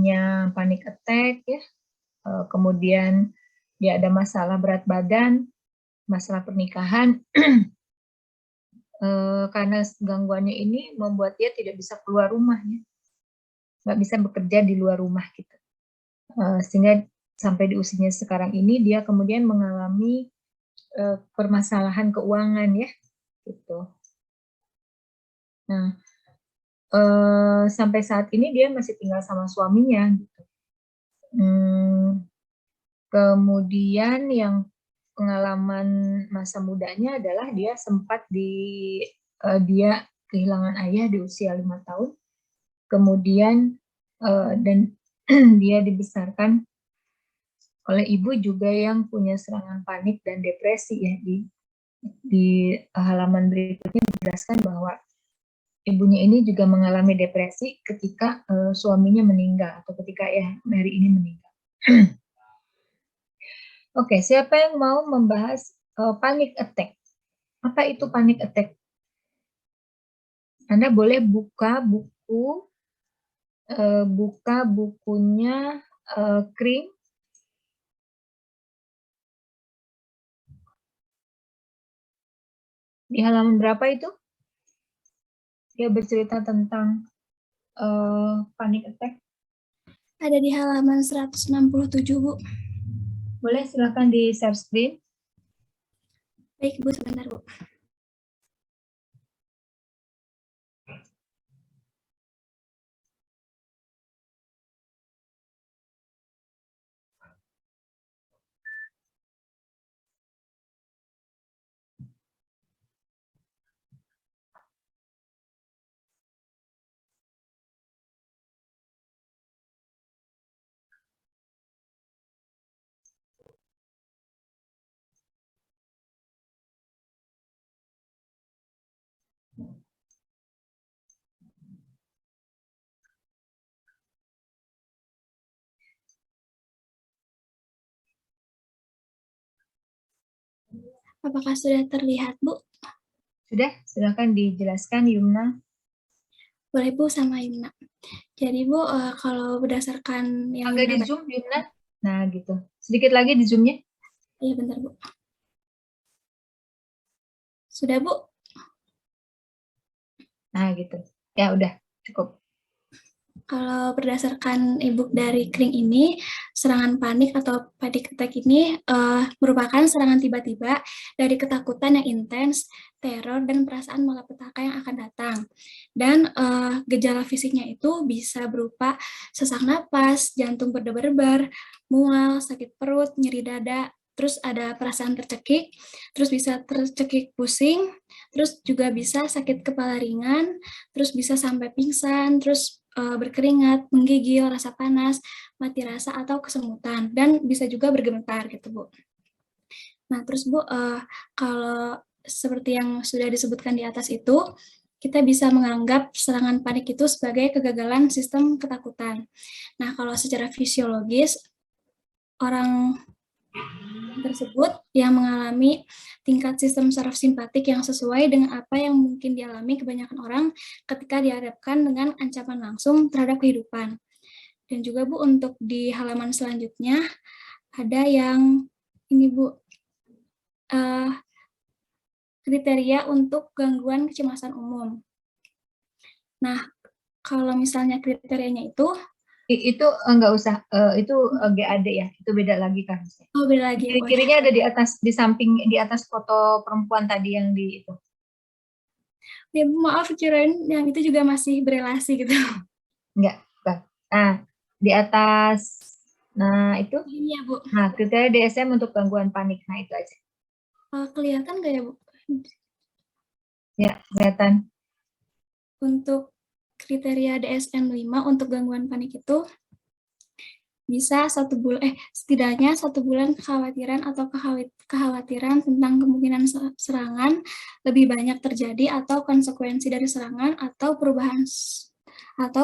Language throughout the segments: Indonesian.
punya panic attack ya, kemudian dia ada masalah berat badan, masalah pernikahan, karena gangguannya ini membuat dia tidak bisa keluar rumah ya, nggak bisa bekerja di luar rumah gitu. Sehingga sampai di usianya sekarang ini dia kemudian mengalami permasalahan keuangan ya, gitu. Nah, sampai saat ini dia masih tinggal sama suaminya gitu. Kemudian yang pengalaman masa mudanya adalah dia sempat dia kehilangan ayah di usia 5 tahun, kemudian dan dia dibesarkan oleh ibu juga yang punya serangan panik dan depresi ya. Di halaman berikutnya dijelaskan bahwa ibunya ini juga mengalami depresi ketika suaminya meninggal atau ketika ya Mary ini meninggal. Oke, siapa yang mau membahas panic attack? Apa itu panic attack? Anda boleh buka bukunya Kring. Di halaman berapa itu? Dia bercerita tentang panic attack. Ada di halaman 167, Bu. Boleh silakan di share screen. Baik, Bu, sebentar, Bu. Apakah sudah terlihat, Bu? Sudah, silakan dijelaskan Yumna. Boleh, Bu, sama Yumna. Jadi, Bu, kalau berdasarkan yang agak di zoom Yumna. Nah, gitu. Sedikit lagi di zoomnya. Iya, bentar, Bu. Sudah, Bu? Nah, gitu. Ya, udah. Cukup. Kalau berdasarkan e-book dari Kring ini, serangan panik atau panic attack ini merupakan serangan tiba-tiba dari ketakutan yang intens, teror, dan perasaan malapetaka yang akan datang. Dan gejala fisiknya itu bisa berupa sesak napas, jantung berdebar-debar, mual, sakit perut, nyeri dada, terus ada perasaan tercekik, terus bisa tercekik pusing, terus juga bisa sakit kepala ringan, terus bisa sampai pingsan, terus berkeringat, menggigil, rasa panas, mati rasa, atau kesemutan, dan bisa juga bergemetar gitu, Bu. Nah, terus Bu, kalau seperti yang sudah disebutkan di atas itu, kita bisa menganggap serangan panik itu sebagai kegagalan sistem ketakutan. Nah, kalau secara fisiologis, orang tersebut yang mengalami tingkat sistem saraf simpatik yang sesuai dengan apa yang mungkin dialami kebanyakan orang ketika dihadapkan dengan ancaman langsung terhadap kehidupan. Dan juga Bu, untuk di halaman selanjutnya ada yang ini Bu, kriteria untuk gangguan kecemasan umum. Nah, kalau misalnya kriterianya itu enggak usah, itu GAD ya, itu beda lagi kan. Oh, beda lagi. Kiri-kirinya ada di atas, di samping, di atas foto perempuan tadi yang di itu. Ya, maaf, kirain yang itu juga masih berelasi gitu. Enggak, bukan. Nah, di atas, nah itu. Iya, Bu. Nah, kriteria DSM untuk gangguan panik, nah itu aja. Kelihatan nggak ya, Bu? Ya, kelihatan. Untuk kriteria DSM-5 untuk gangguan panik itu bisa setidaknya 1 bulan kekhawatiran atau kekhawatiran tentang kemungkinan serangan lebih banyak terjadi atau konsekuensi dari serangan atau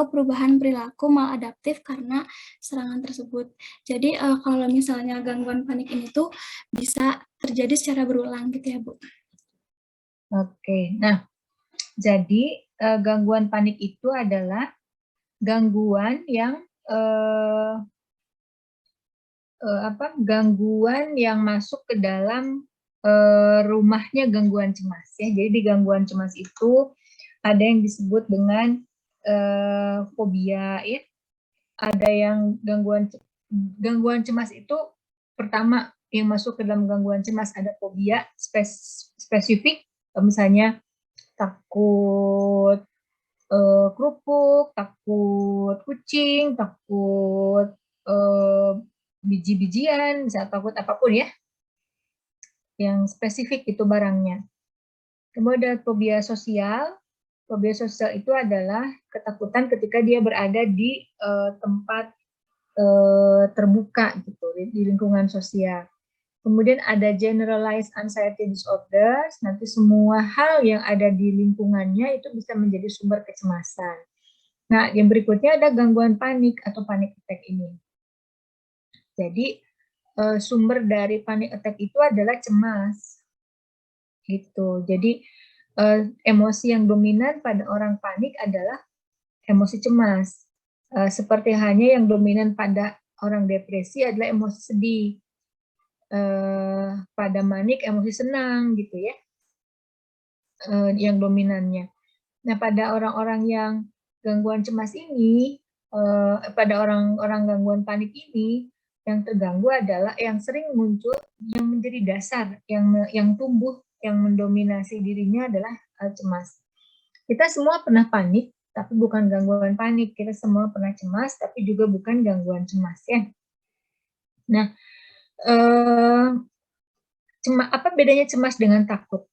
perubahan perilaku maladaptif karena serangan tersebut. Jadi kalau misalnya gangguan panik ini tuh bisa terjadi secara berulang gitu ya, Bu. Oke, nah jadi gangguan panik itu adalah gangguan yang gangguan yang masuk ke dalam rumahnya gangguan cemas ya. Jadi di gangguan cemas itu ada yang disebut dengan fobia ya. Ada yang gangguan cemas itu pertama yang masuk ke dalam gangguan cemas ada fobia spesifik, misalnya takut kerupuk, takut kucing, takut biji-bijian, bisa takut apapun ya, yang spesifik itu barangnya. Kemudian fobia sosial. Fobia sosial itu adalah ketakutan ketika dia berada di tempat terbuka gitu, di lingkungan sosial. Kemudian ada generalized anxiety disorders, nanti semua hal yang ada di lingkungannya itu bisa menjadi sumber kecemasan. Nah, yang berikutnya ada gangguan panik atau panic attack ini. Jadi, sumber dari panic attack itu adalah cemas. Gitu. Jadi, emosi yang dominan pada orang panik adalah emosi cemas. Seperti hanya yang dominan pada orang depresi adalah emosi sedih. Pada manik emosi senang gitu ya, yang dominannya. Nah, pada orang-orang yang gangguan cemas ini, pada orang-orang gangguan panik ini, yang terganggu adalah yang sering muncul, yang menjadi dasar, yang tumbuh, yang mendominasi dirinya adalah cemas. Kita semua pernah panik, tapi bukan gangguan panik. Kita semua pernah cemas, tapi juga bukan gangguan cemas ya. Nah, apa bedanya cemas dengan takut?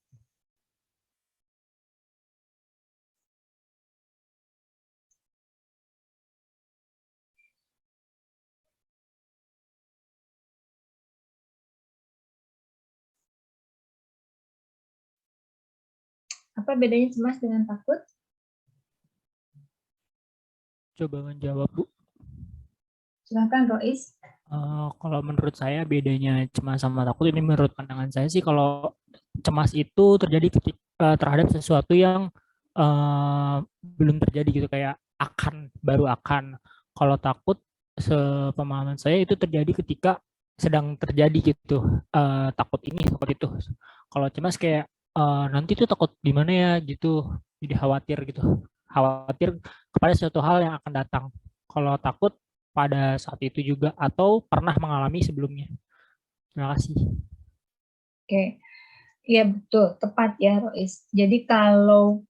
Apa bedanya cemas dengan takut? Coba menjawab, Bu. Silakan, Rois. Kalau menurut saya bedanya cemas sama takut ini menurut pandangan saya sih, kalau cemas itu terjadi ketika terhadap sesuatu yang belum terjadi gitu, kayak baru akan. Kalau takut, sepemahaman saya itu terjadi ketika sedang terjadi gitu, takut ini takut itu. Kalau cemas kayak nanti tuh takut gimana ya gitu, jadi khawatir gitu, khawatir kepada suatu hal yang akan datang. Kalau takut pada saat itu juga atau pernah mengalami sebelumnya. Terima kasih. Oke, ya betul, tepat ya Rois. Jadi kalau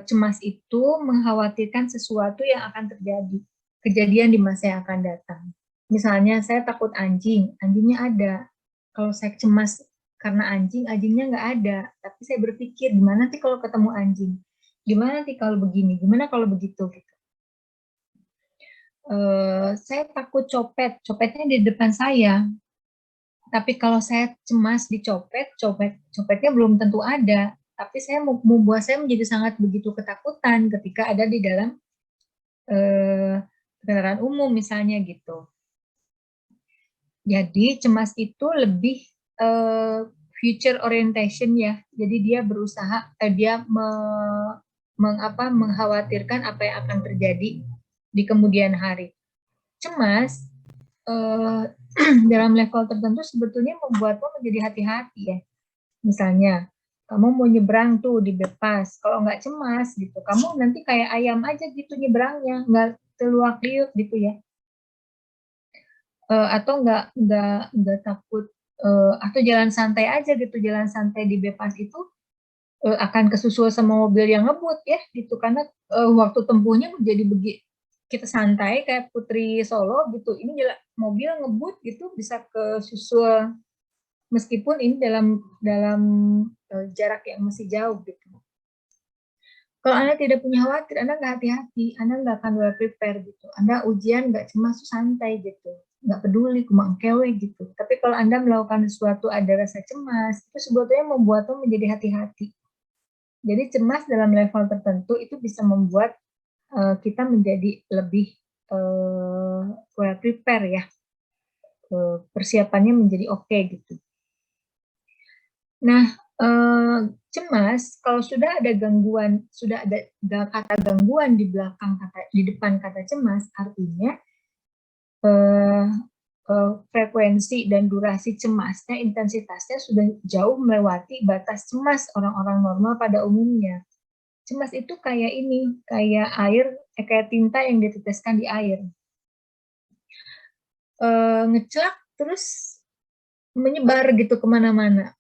cemas itu mengkhawatirkan sesuatu yang akan terjadi, kejadian di masa yang akan datang. Misalnya saya takut anjing, anjingnya ada. Kalau saya cemas karena anjing, anjingnya nggak ada. Tapi saya berpikir, gimana sih kalau ketemu anjing? Gimana sih kalau begini? Gimana kalau begitu? Gitu. Saya takut copet, copetnya di depan saya. Tapi kalau saya cemas dicopet, copetnya belum tentu ada. Tapi saya membuat saya menjadi sangat begitu ketakutan ketika ada di dalam kendaraan umum misalnya gitu. Jadi cemas itu lebih future orientation ya. Jadi dia berusaha, dia mengkhawatirkan apa yang akan terjadi di kemudian hari. Cemas dalam level tertentu sebetulnya membuatmu menjadi hati-hati ya. Misalnya, kamu mau nyebrang tuh di bypass, kalau nggak cemas gitu, kamu nanti kayak ayam aja gitu nyebrangnya, nggak teluak-liuk gitu ya. Atau nggak takut, atau jalan santai aja gitu, jalan santai di bypass itu akan kesusul sama mobil yang ngebut ya gitu, karena waktu tempuhnya menjadi begitu, kita santai kayak Putri Solo gitu, ini mobil ngebut gitu bisa kesusul meskipun ini dalam jarak yang masih jauh gitu. Kalau Anda tidak punya khawatir, Anda nggak hati-hati, Anda nggak akan well prepare gitu. Anda ujian nggak cemas, santai gitu, nggak peduli, kumang kewe gitu. Tapi kalau Anda melakukan sesuatu ada rasa cemas, itu sebetulnya membuatmu menjadi hati-hati. Jadi cemas dalam level tertentu itu bisa membuat kita menjadi lebih well prepare ya, persiapannya menjadi oke gitu. Nah, Cemas kalau sudah ada gangguan, sudah ada kata gangguan di belakang kata, di depan kata cemas, artinya frekuensi dan durasi cemasnya, intensitasnya sudah jauh melewati batas cemas orang-orang normal pada umumnya. Cemas itu kayak ini, kayak air, kayak tinta yang diteteskan di air. Ngeclak terus menyebar gitu kemana-mana.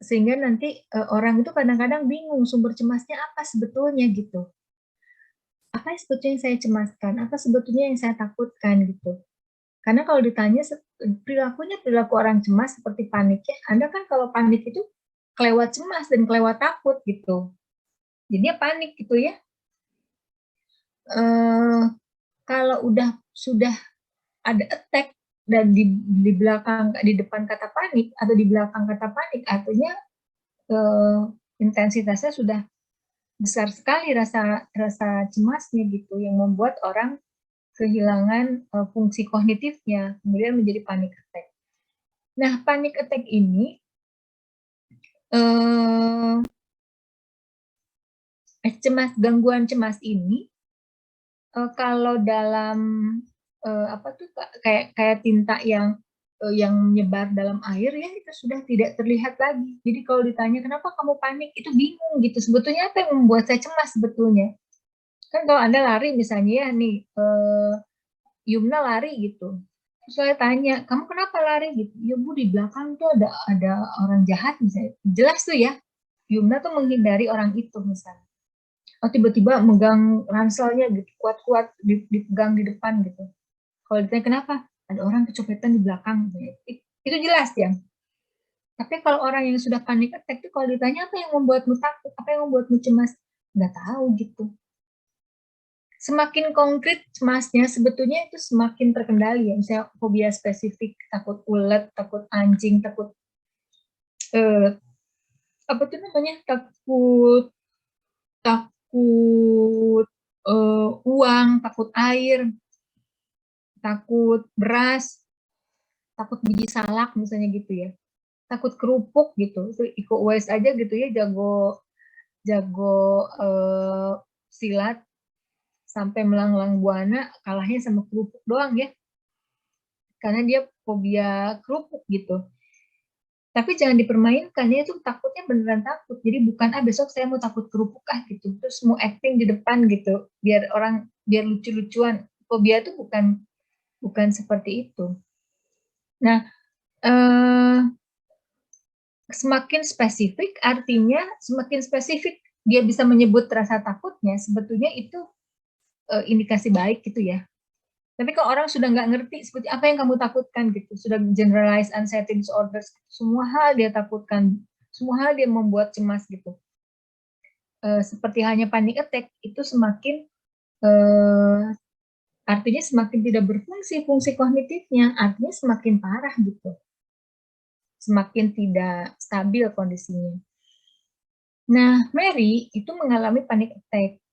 Sehingga nanti orang itu kadang-kadang bingung sumber cemasnya apa sebetulnya gitu. Apa sebetulnya yang saya cemaskan? Apa sebetulnya yang saya takutkan gitu. Karena kalau ditanya perilakunya perilaku orang cemas seperti paniknya, Anda kan kalau panik itu kelewat cemas dan kelewat takut gitu. Jadinya panik gitu ya. Kalau sudah ada attack dan di belakang, di depan kata panik atau di belakang kata panik, artinya intensitasnya sudah besar sekali rasa cemasnya gitu, yang membuat orang kehilangan fungsi kognitifnya, kemudian menjadi panic attack. Nah, panic attack ini gangguan cemas ini kalau dalam apa tuh kayak tinta yang menyebar dalam air ya, itu sudah tidak terlihat lagi. Jadi kalau ditanya kenapa kamu panik, itu bingung gitu. Sebetulnya apa yang membuat saya cemas sebetulnya? Kan kalau Anda lari misalnya ya nih, Yumna lari gitu. Terus saya tanya, kamu kenapa lari gitu? Ya Bu, di belakang tuh ada orang jahat misalnya. Jelas tuh ya, Yumna tuh menghindari orang itu misalnya. Oh, tiba-tiba megang ranselnya gitu, kuat-kuat dipegang di depan gitu. Kalau ditanya kenapa? Ada orang kecopetan di belakang. Itu jelas ya. Tapi kalau orang yang sudah panik attack itu kalau ditanya apa yang membuatmu takut, apa yang membuatmu cemas, nggak tahu gitu. Semakin konkret cemasnya sebetulnya itu semakin terkendali ya. Misalnya fobia spesifik, takut ulet, takut anjing, takut apa tuh namanya, takut uang, takut air, takut beras, takut biji salak misalnya gitu ya, takut kerupuk gitu. Itu Iko Uwais aja gitu ya, jago silat sampai melanglang buana, kalahnya sama kerupuk doang ya, karena dia fobia kerupuk gitu. Tapi jangan dipermainkan, dia tuh takutnya beneran takut. Jadi bukan besok saya mau takut kerupuk gitu, terus mau acting di depan gitu, biar lucu-lucuan. Fobia itu bukan seperti itu. Nah, semakin spesifik artinya semakin spesifik dia bisa menyebut rasa takutnya, sebetulnya itu indikasi baik gitu ya. Tapi kalau orang sudah nggak ngerti seperti apa yang kamu takutkan gitu, sudah generalized anxiety disorders, semua hal dia takutkan, semua hal dia membuat cemas gitu. Seperti halnya panic attack, itu semakin artinya semakin tidak berfungsi fungsi kognitifnya, artinya semakin parah gitu, semakin tidak stabil kondisinya. Nah, Mary itu mengalami panic attack.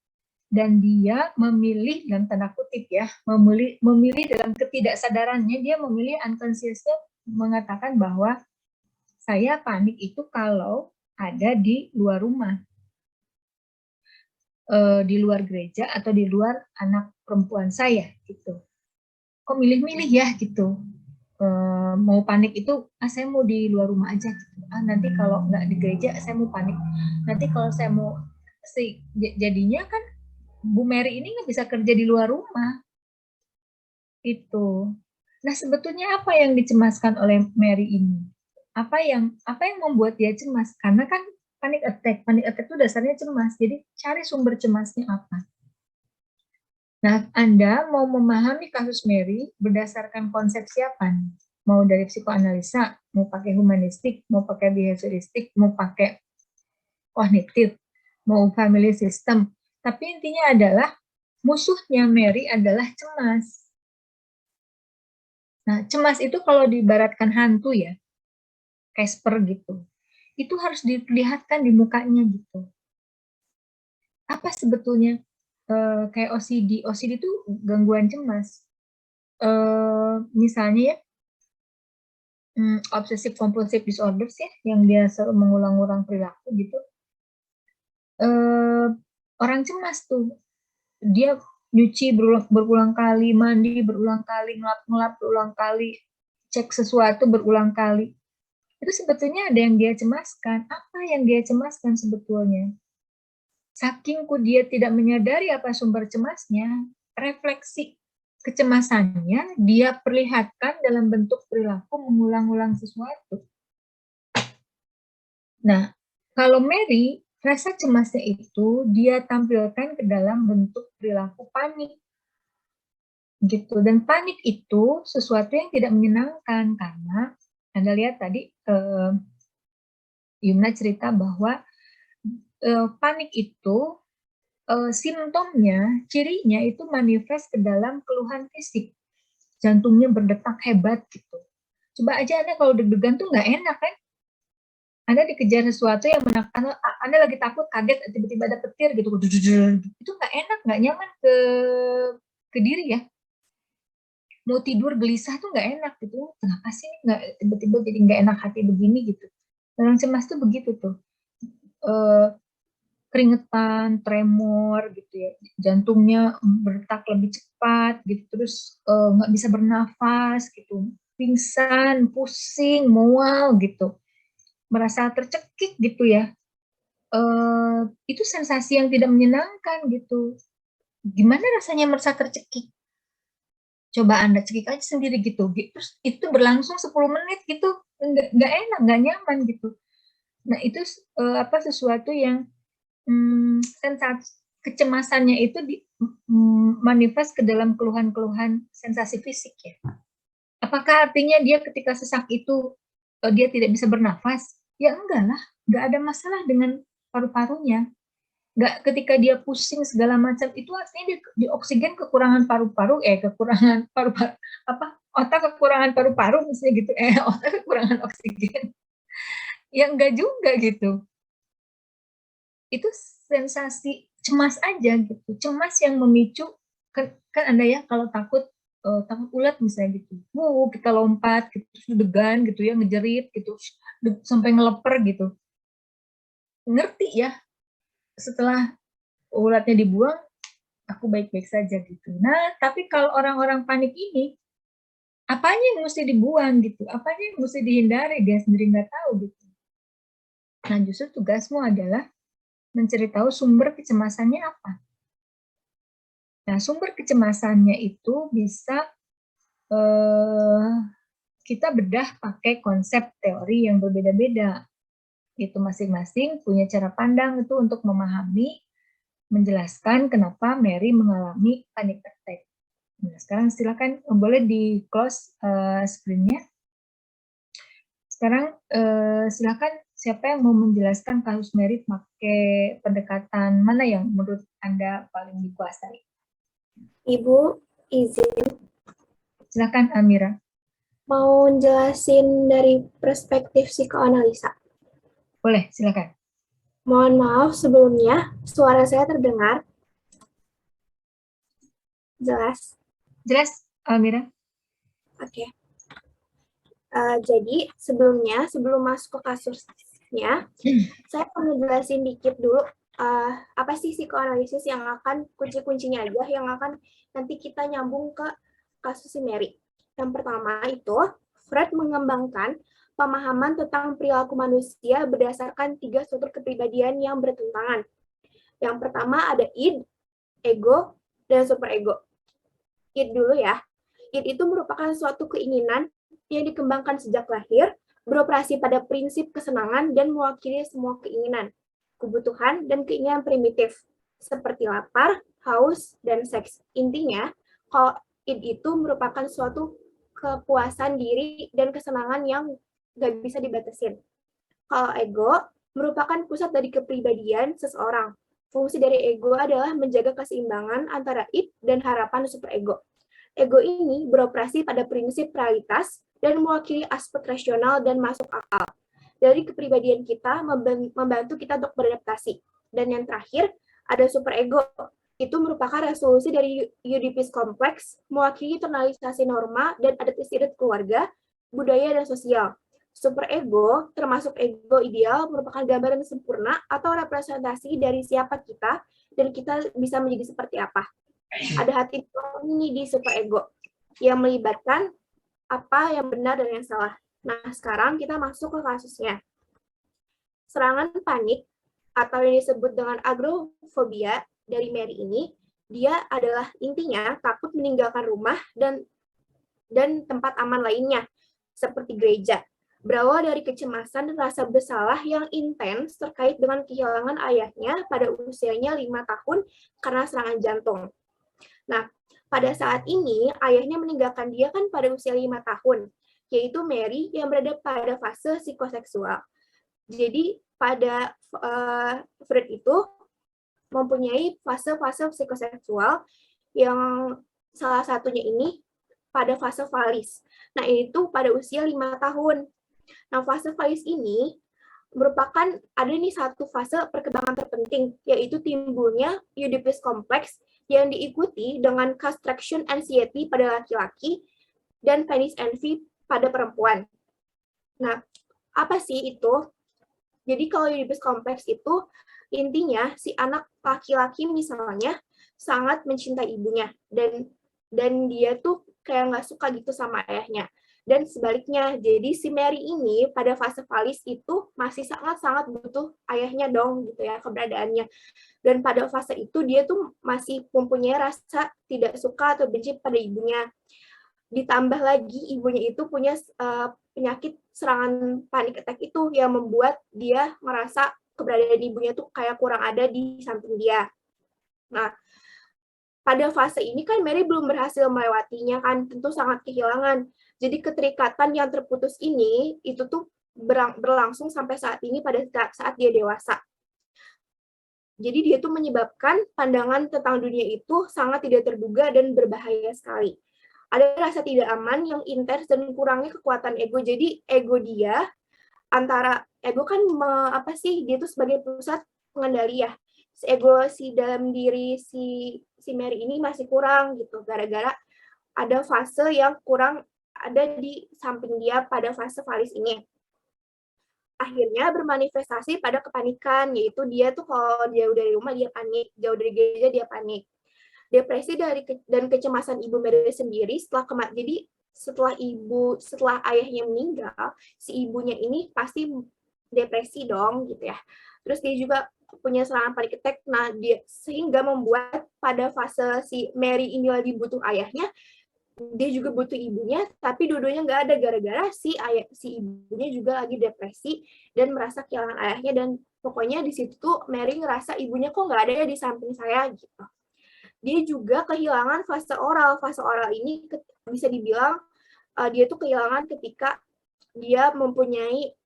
Dan dia memilih dalam tanda kutip ya, memilih dalam ketidaksadarannya, dia memilih unconsciousnya mengatakan bahwa saya panik itu kalau ada di luar rumah, di luar gereja atau di luar anak perempuan saya gitu. Kok milih-milih ya gitu. Mau panik itu, saya mau di luar rumah aja gitu. Nanti kalau nggak di gereja saya mau panik. Nanti kalau saya mau jadinya kan Bu Mary ini nggak bisa kerja di luar rumah. Itu. Nah, sebetulnya apa yang dicemaskan oleh Mary ini? Apa yang membuat dia cemas? Karena kan panic attack itu dasarnya cemas. Jadi cari sumber cemasnya apa. Nah, Anda mau memahami kasus Mary berdasarkan konsep siapa nih? Mau dari psikoanalisa, mau pakai humanistik, mau pakai behavioristik, mau pakai kognitif, mau family system. Tapi intinya adalah musuhnya Mary adalah cemas. Nah, cemas itu kalau diibaratkan hantu ya, Casper gitu, itu harus diperlihatkan di mukanya gitu. Apa sebetulnya kayak OCD? OCD itu gangguan cemas. Misalnya ya, obsessive compulsive disorders ya, yang dia selalu mengulang-ulang perilaku gitu. Orang cemas tuh, dia nyuci berulang kali, mandi berulang kali, ngelap berulang kali, cek sesuatu berulang kali. Itu sebetulnya ada yang dia cemaskan. Apa yang dia cemaskan sebetulnya? Sakingku dia tidak menyadari apa sumber cemasnya, refleksi kecemasannya dia perlihatkan dalam bentuk perilaku mengulang-ulang sesuatu. Nah, kalau Mary, rasa cemasnya itu dia tampilkan ke dalam bentuk perilaku panik. Gitu. Dan panik itu sesuatu yang tidak menyenangkan karena Anda lihat tadi Yumna cerita bahwa panik itu simptomnya, cirinya itu manifest ke dalam keluhan fisik. Jantungnya berdetak hebat gitu. Coba aja Anda kalau deg-degan tuh nggak enak kan? Anda dikejar sesuatu yang Anda lagi takut, kaget, tiba-tiba ada petir gitu, itu nggak enak, nggak nyaman ke diri ya. Mau tidur gelisah tuh nggak enak gitu. Kenapa sih nggak tiba-tiba jadi nggak enak hati begini gitu? Orang cemas tuh begitu tuh, keringetan, tremor gitu ya, jantungnya berdetak lebih cepat gitu, terus nggak bisa bernafas gitu, pingsan, pusing, mual gitu. Merasa tercekik gitu ya, itu sensasi yang tidak menyenangkan gitu. Gimana rasanya merasa tercekik? Coba Anda cekik aja sendiri gitu. Terus itu berlangsung 10 menit gitu, nggak enak, nggak nyaman gitu. Nah itu sesuatu yang sensasi kecemasannya itu manifest ke dalam keluhan-keluhan sensasi fisik ya. Apakah artinya dia ketika sesak itu dia tidak bisa bernafas? Ya enggak lah, nggak ada masalah dengan paru-parunya. Nggak, ketika dia pusing segala macam itu artinya di oksigen kekurangan paru-paru, kekurangan paru-paru, otak kekurangan paru-paru misalnya gitu, otak kekurangan oksigen. Ya enggak juga gitu. Itu sensasi cemas aja gitu. Cemas yang memicu, kan Anda ya kalau takut ulat misalnya gitu, kita lompat gitu, degan gitu ya, ngejerit gitu, sampai ngeleper gitu. Ngerti ya, setelah ulatnya dibuang, aku baik-baik saja gitu. Nah, tapi kalau orang-orang panik ini, apanya yang mesti dibuang gitu, apanya yang mesti dihindari, dia sendiri nggak tahu gitu. Nah, justru tugasmu adalah mencari tahu sumber kecemasannya apa. Nah, sumber kecemasannya itu bisa kita bedah pakai konsep teori yang berbeda-beda. Itu masing-masing punya cara pandang itu untuk memahami, menjelaskan kenapa Mary mengalami panic attack. Nah, sekarang silakan boleh di close screen-nya. Sekarang silakan siapa yang mau menjelaskan kasus Mary pakai pendekatan mana yang menurut Anda paling dikuasai? Ibu, izin. Silakan Amira. Mau jelasin dari perspektif psikoanalisa. Boleh, silakan. Mohon maaf sebelumnya, suara saya terdengar? Jelas? Jelas, Amira? Oke. Jadi, sebelum masuk ke kasusnya, saya akan jelasin dikit dulu apa sih psikoanalisis yang akan kunci-kuncinya aja yang akan nanti kita nyambung ke kasus si Mary. Yang pertama itu, Freud mengembangkan pemahaman tentang perilaku manusia berdasarkan 3 struktur kepribadian yang bertentangan. Yang pertama ada id, ego, dan superego. Id dulu ya. Id itu merupakan suatu keinginan yang dikembangkan sejak lahir, beroperasi pada prinsip kesenangan dan mewakili semua keinginan, kebutuhan, dan keinginan primitif, seperti lapar, haus, dan seks. Intinya, kalau id itu merupakan suatu kepuasan diri dan kesenangan yang nggak bisa dibatasin. Kalau ego, merupakan pusat dari kepribadian seseorang. Fungsi dari ego adalah menjaga keseimbangan antara id dan harapan superego. Ego ini beroperasi pada prinsip realitas dan mewakili aspek rasional dan masuk akal. Dari kepribadian kita membantu kita untuk beradaptasi. Dan yang terakhir, ada superego. Itu merupakan resolusi dari Oedipus kompleks, mewakili internalisasi norma dan adat istiadat keluarga budaya, dan sosial. Superego, termasuk ego ideal, merupakan gambaran sempurna atau representasi dari siapa kita dan kita bisa menjadi seperti apa. Ada hati nurani di superego yang melibatkan apa yang benar dan yang salah. Nah, sekarang kita masuk ke kasusnya. Serangan panik atau yang disebut dengan agrofobia dari Mary ini, dia adalah intinya takut meninggalkan rumah dan tempat aman lainnya, seperti gereja. Berawal dari kecemasan dan rasa bersalah yang intens terkait dengan kehilangan ayahnya pada usianya 5 tahun karena serangan jantung. Nah, pada saat ini ayahnya meninggalkan dia kan pada usia 5 tahun, yaitu Mary yang berada pada fase psikoseksual. Jadi pada Freud itu mempunyai fase-fase psikoseksual yang salah satunya ini pada fase falis. Nah, itu pada usia 5 tahun. Nah, fase falis ini merupakan ada nih satu fase perkembangan terpenting, yaitu timbulnya Oedipus complex yang diikuti dengan castration anxiety pada laki-laki dan penis envy pada perempuan. Nah, apa sih itu? Jadi kalau Oedipus complex itu intinya si anak laki-laki misalnya sangat mencintai ibunya dan dia tuh kayak nggak suka gitu sama ayahnya. Dan sebaliknya, jadi si Mary ini pada fase falis itu masih sangat-sangat butuh ayahnya dong gitu ya keberadaannya. Dan pada fase itu dia tuh masih mempunyai rasa tidak suka atau benci pada ibunya. Ditambah lagi ibunya itu punya penyakit serangan panik attack itu yang membuat dia merasa keberadaan ibunya tuh kayak kurang ada di samping dia. Nah, pada fase ini kan Mary belum berhasil melewatinya kan, tentu sangat kehilangan. Jadi keterikatan yang terputus ini itu tuh berlangsung sampai saat ini pada saat dia dewasa. Jadi dia tuh menyebabkan pandangan tentang dunia itu sangat tidak terduga dan berbahaya sekali. Ada rasa tidak aman yang intens dan kurangnya kekuatan ego. Jadi ego dia antara ego kan apa sih dia tuh sebagai pusat pengendali ya. Ego si dalam diri si Mary ini masih kurang gitu gara-gara ada fase yang kurang ada di samping dia pada fase falis ini. Akhirnya bermanifestasi pada kepanikan, yaitu dia tuh kalau jauh dari rumah dia panik, jauh dari gereja dia panik. Depresi dan kecemasan ibu Mary sendiri jadi setelah ayahnya meninggal, si ibunya ini pasti depresi dong gitu ya. Terus dia juga punya serangan panic attack. Nah, dia sehingga membuat pada fase si Mary ini lagi butuh ayahnya, dia juga butuh ibunya, tapi dua-duanya nggak ada gara-gara si ibunya juga lagi depresi dan merasa kehilangan ayahnya, dan pokoknya di situ tuh Mary ngerasa ibunya kok nggak ada ya di samping saya gitu. Dia juga kehilangan fase oral. Fase oral ini bisa dibilang dia tuh kehilangan ketika dia mempunyai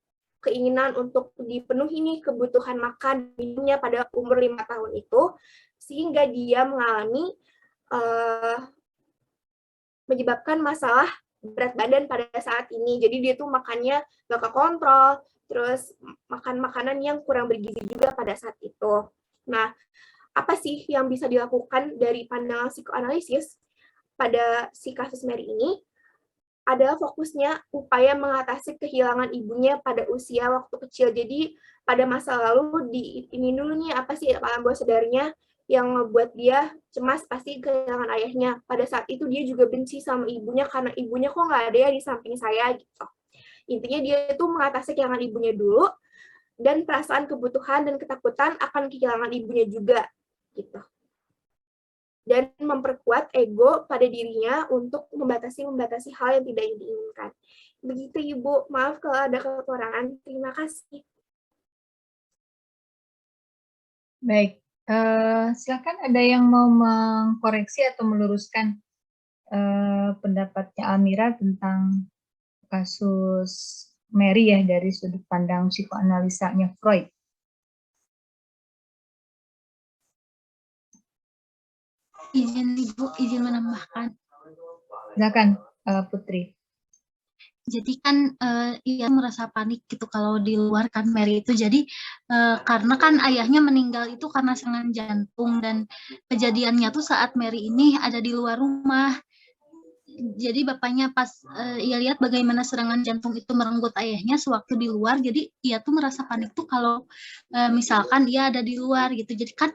keinginan untuk dipenuhi nih kebutuhan makan minumnya pada umur 5 tahun itu, sehingga dia mengalami menyebabkan masalah berat badan pada saat ini. Jadi dia tuh makannya gak kekontrol, terus makan makanan yang kurang bergizi juga pada saat itu. Nah, apa sih yang bisa dilakukan dari pandangan psikoanalisis pada si kasus Mary ini? Adalah fokusnya upaya mengatasi kehilangan ibunya pada usia waktu kecil. Jadi pada masa lalu ini dulu nih apa sih alam bawah sadarnya yang membuat dia cemas pasti kehilangan ayahnya. Pada saat itu dia juga benci sama ibunya karena ibunya kok nggak ada ya di samping saya gitu. Intinya dia itu mengatasi kehilangan ibunya dulu dan perasaan kebutuhan dan ketakutan akan kehilangan ibunya juga gitu. Dan memperkuat ego pada dirinya untuk membatasi hal yang tidak diinginkan. Begitu Ibu, maaf kalau ada kekurangan. Terima kasih. Baik, silakan ada yang mau mengkoreksi atau meluruskan pendapatnya Almira tentang kasus Mary ya dari sudut pandang psikoanalisanya Freud. Izin Ibu, izin menambahkan. Silakan Putri. Jadi kan ia merasa panik gitu kalau di luar kan Mary itu. Jadi karena kan ayahnya meninggal itu karena serangan jantung dan kejadiannya tuh saat Mary ini ada di luar rumah. jadi bapaknya pas ia lihat bagaimana serangan jantung itu merenggut ayahnya sewaktu di luar, jadi ia tuh merasa panik tuh kalau misalkan dia ada di luar gitu. Jadi kan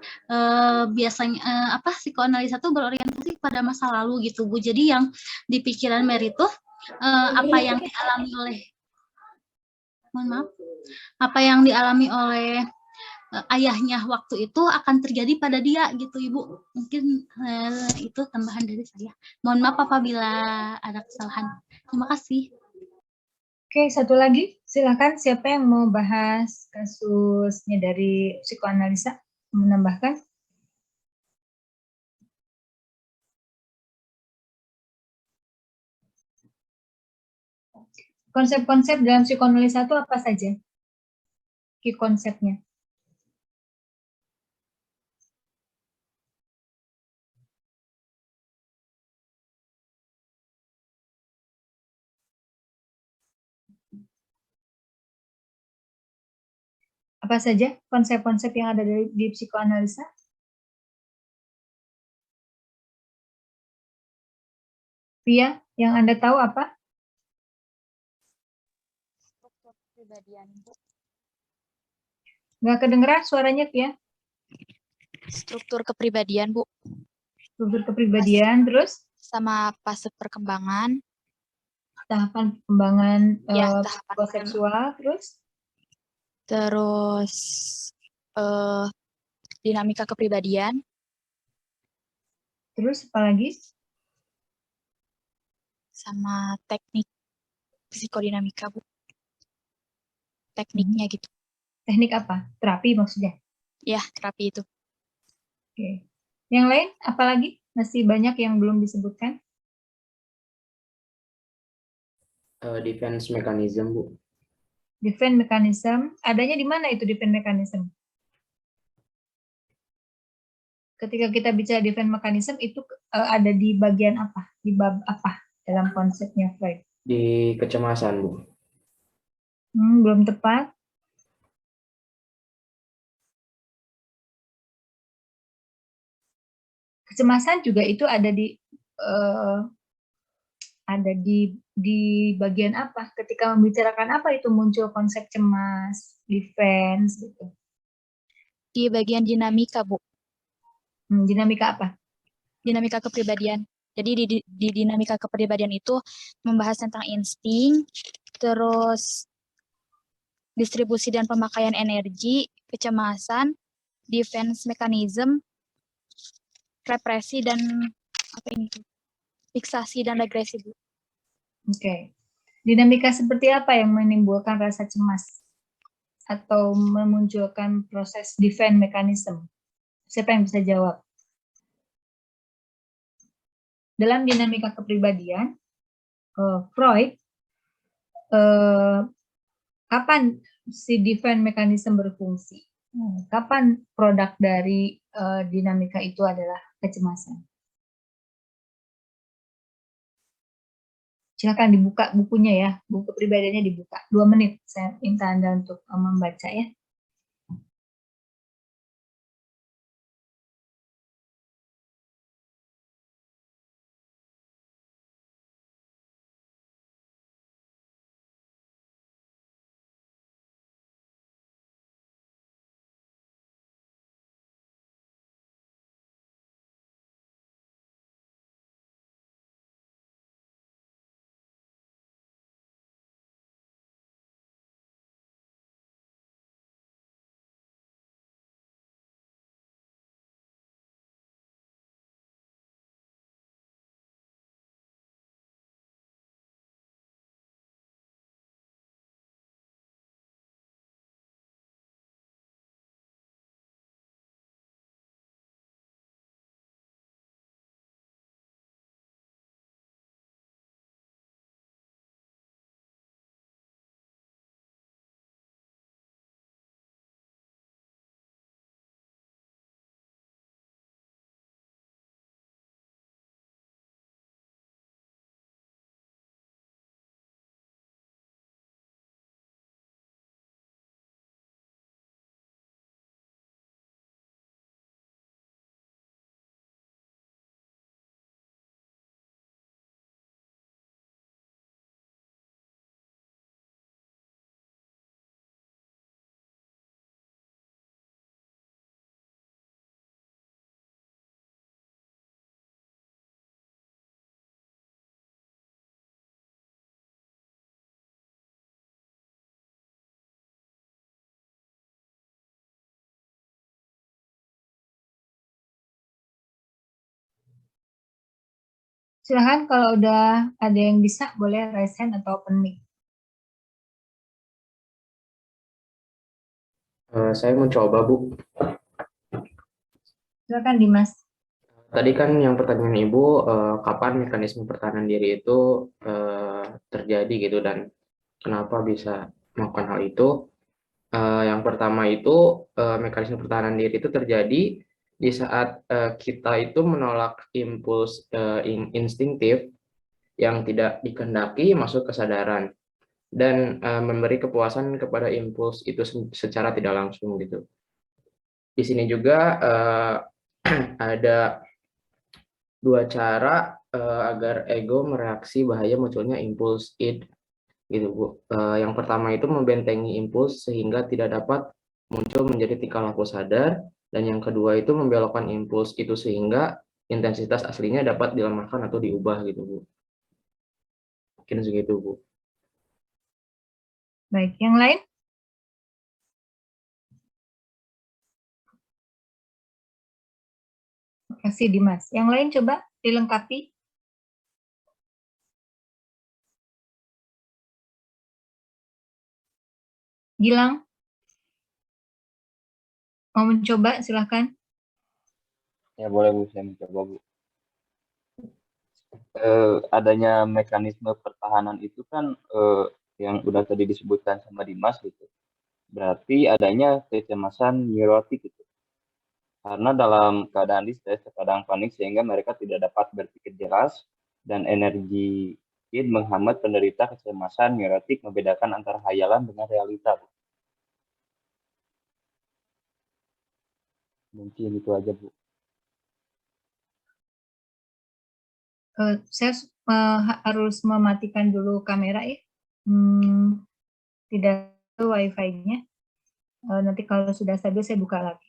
biasanya psikoanalisa tuh berorientasi pada masa lalu gitu Bu. Jadi yang di pikiran Mary tuh apa yang dialami oleh apa yang dialami oleh ayahnya waktu itu akan terjadi pada dia gitu Ibu. Mungkin itu tambahan dari saya. Mohon maaf apabila ada kesalahan. Terima kasih. Oke, satu lagi. Silakan siapa yang mau bahas kasusnya dari psikoanalisa, menambahkan? Konsep-konsep dalam psikoanalisa itu apa saja? Key konsepnya. Apa saja konsep-konsep yang ada di psikoanalisa? Pia, yang Anda tahu apa? Struktur kepribadian, Bu. Nggak kedengeran suaranya, Pia. Struktur kepribadian, Bu. Struktur kepribadian, terus? Sama fase perkembangan. Tahapan perkembangan Ya, tahapan psikoseksual, terus? Terus dinamika kepribadian. Terus apa lagi? Sama teknik psikodinamika, Bu. Tekniknya gitu. Teknik apa? Terapi maksudnya? Ya, terapi itu. Oke. Yang lain, apa lagi? Masih banyak yang belum disebutkan. Defense mechanism, Bu. Defense mechanism, adanya di mana itu defense mechanism? Ketika kita bicara defense mechanism, itu ada di bagian apa? Di bab apa dalam konsepnya Freud? Di kecemasan, Bu. Belum tepat. Kecemasan juga itu ada di bagian apa? Ketika membicarakan apa itu muncul konsep cemas, defense gitu. Di bagian dinamika, Bu. Dinamika apa? Dinamika kepribadian. Jadi di dinamika kepribadian itu membahas tentang insting, terus distribusi dan pemakaian energi, kecemasan, defense mechanism, represi dan fiksasi dan regresi, Bu. Oke. Dinamika seperti apa yang menimbulkan rasa cemas atau memunculkan proses defense mechanism? Siapa yang bisa jawab? Dalam dinamika kepribadian, Freud, kapan si defense mechanism berfungsi? Kapan produk dari dinamika itu adalah kecemasan? Silakan dibuka bukunya ya, buku kepribadiannya dibuka. 2 menit, saya minta Anda untuk membaca ya. Silahkan kalau udah ada yang bisa, boleh raise hand atau open mic. Saya mau coba, Bu. Silahkan Dimas. Tadi kan yang pertanyaan Ibu, kapan mekanisme pertahanan diri itu terjadi gitu dan kenapa bisa melakukan hal itu. Yang pertama itu mekanisme pertahanan diri itu terjadi di saat kita itu menolak impuls instinktif yang tidak dikehendaki masuk kesadaran dan memberi kepuasan kepada impuls itu secara tidak langsung gitu. Di sini juga ada dua cara agar ego mereaksi bahaya munculnya impuls id gitu Bu. Yang pertama itu membentengi impuls sehingga tidak dapat muncul menjadi tingkah laku sadar, dan yang kedua itu membelokkan impuls itu sehingga intensitas aslinya dapat dilemahkan atau diubah gitu Bu. Mungkin segitu Bu. Baik, yang lain? Terima kasih Dimas. Yang lain coba dilengkapi. Gilang, mau mencoba silahkan. Ya boleh Bu, saya mencoba Bu. Adanya mekanisme pertahanan itu kan yang udah tadi disebutkan sama Dimas gitu. Berarti adanya kecemasan neurotik gitu. Karena dalam keadaan stres, terkadang panik sehingga mereka tidak dapat berpikir jelas dan energi id menghambat penderita kecemasan neurotik membedakan antara hayalan dengan realita Bu. Mungkin itu aja Bu. Saya harus mematikan dulu kamera ya. Tidak wifi-nya. Nanti kalau sudah stabil saya buka lagi.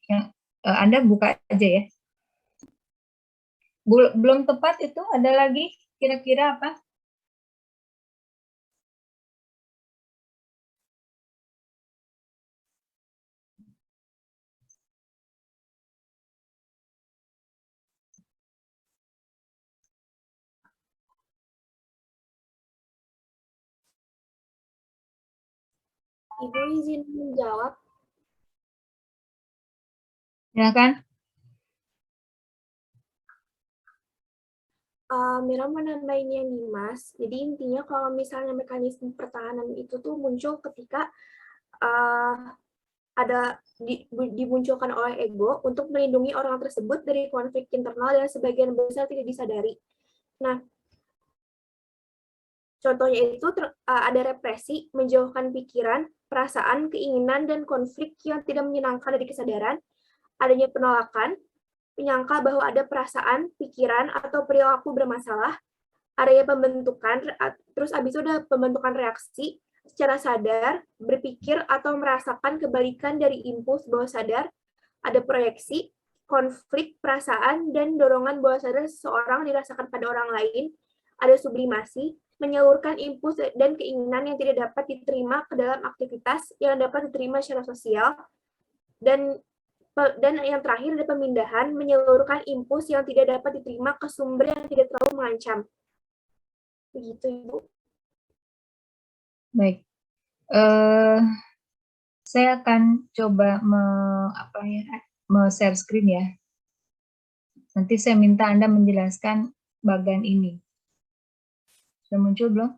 Anda buka aja ya. Belum tepat itu, ada lagi kira-kira apa? Ibu izin menjawab. Silakan. Mira mau nambahin yang Dimas. Jadi intinya kalau misalnya mekanisme pertahanan itu tuh muncul ketika ada dimunculkan oleh ego untuk melindungi orang tersebut dari konflik internal dan sebagian besar tidak disadari. Nah, contohnya itu ada represi, menjauhkan pikiran, perasaan, keinginan, dan konflik yang tidak menyenangkan dari kesadaran, adanya penolakan, menyangka bahwa ada perasaan, pikiran, atau perilaku bermasalah, adanya pembentukan, terus habis itu ada pembentukan reaksi secara sadar, berpikir atau merasakan kebalikan dari impuls bawah sadar, ada proyeksi, konflik, perasaan, dan dorongan bawah sadar seseorang dirasakan pada orang lain, ada sublimasi, menyalurkan impuls dan keinginan yang tidak dapat diterima ke dalam aktivitas yang dapat diterima secara sosial, dan yang terakhir ada pemindahan, menyalurkan impuls yang tidak dapat diterima ke sumber yang tidak terlalu mengancam. Begitu, Ibu. Baik. Saya akan coba share screen ya. Nanti saya minta Anda menjelaskan bagian ini. Sudah muncul belum?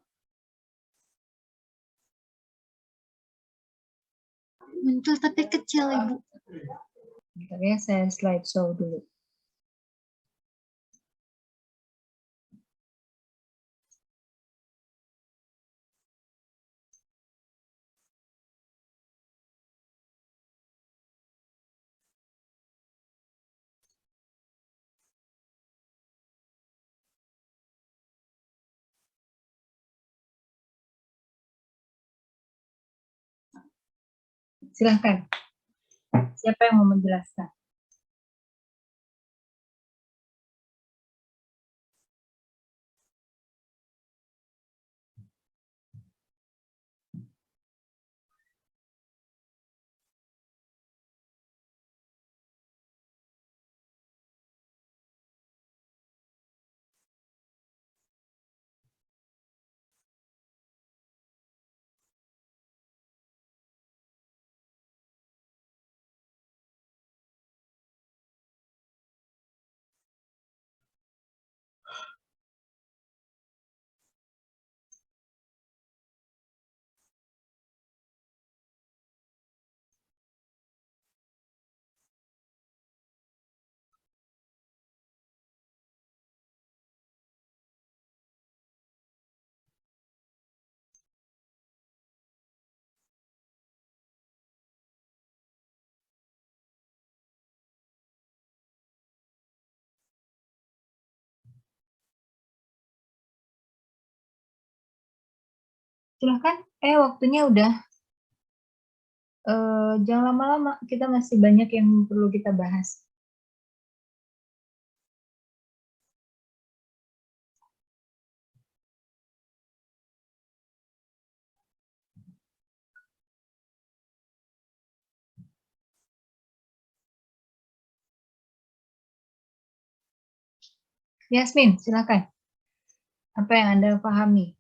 Muncul tapi kecil, Ibu. Bentar ya, saya slideshow dulu. Silahkan. Siapa yang mau menjelaskan? Silahkan. Waktunya udah. Jangan lama-lama, kita masih banyak yang perlu kita bahas. Yasmin, silakan. Apa yang Anda pahami?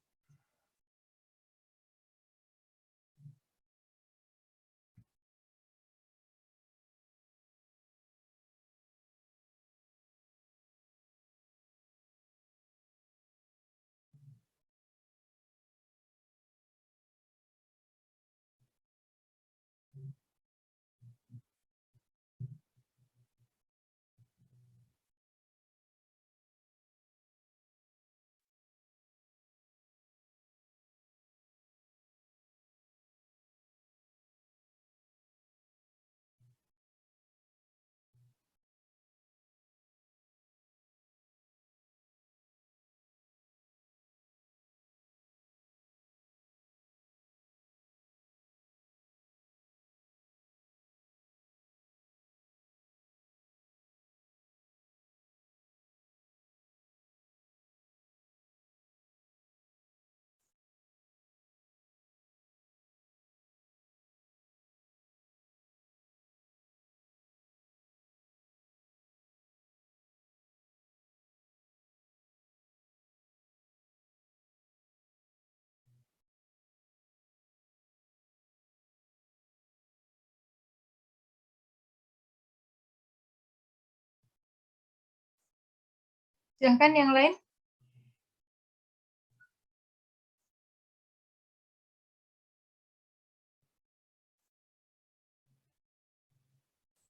Silahkan yang lain.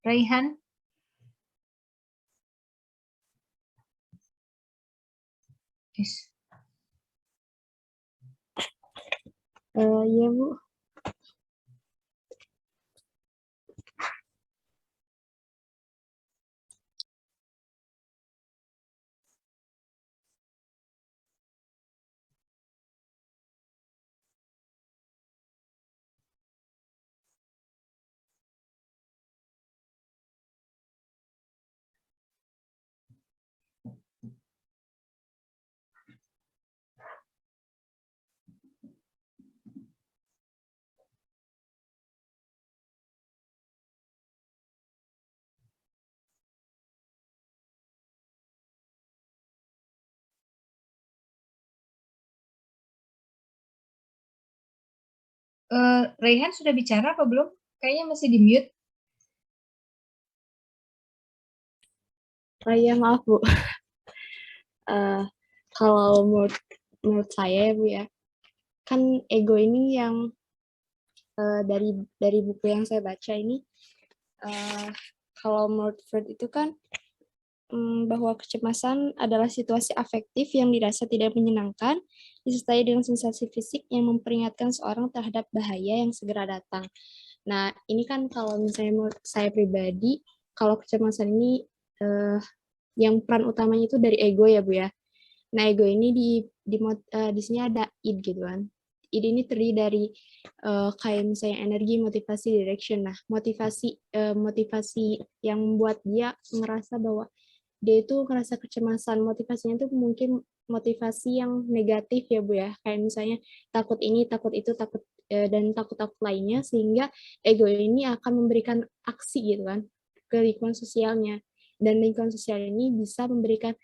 Raihan. Yes. Iya, Bu. Raihan sudah bicara apa belum? Kayaknya masih di mute. Iya, maaf, Bu. Kalau menurut saya ya, Bu ya, kan ego ini yang dari buku yang saya baca ini, kalau menurut Freud itu kan bahwa kecemasan adalah situasi afektif yang dirasa tidak menyenangkan, disertai dengan sensasi fisik yang memperingatkan seorang terhadap bahaya yang segera datang. Nah, ini kan kalau misalnya menurut saya pribadi, kalau kecemasan ini yang peran utamanya itu dari ego ya, Bu ya. Nah, ego ini di sini ada id gitu kan. Id ini terdiri dari kayak misalnya energi, motivasi, direction. Nah, motivasi yang membuat dia merasa bahwa dia itu ngerasa kecemasan. Motivasinya itu mungkin motivasi yang negatif ya, Bu ya. Kayak misalnya takut ini, takut itu, dan takut-takut lainnya, sehingga ego ini akan memberikan aksi gitu kan ke lingkungan sosialnya. Dan lingkungan sosial ini bisa memberikan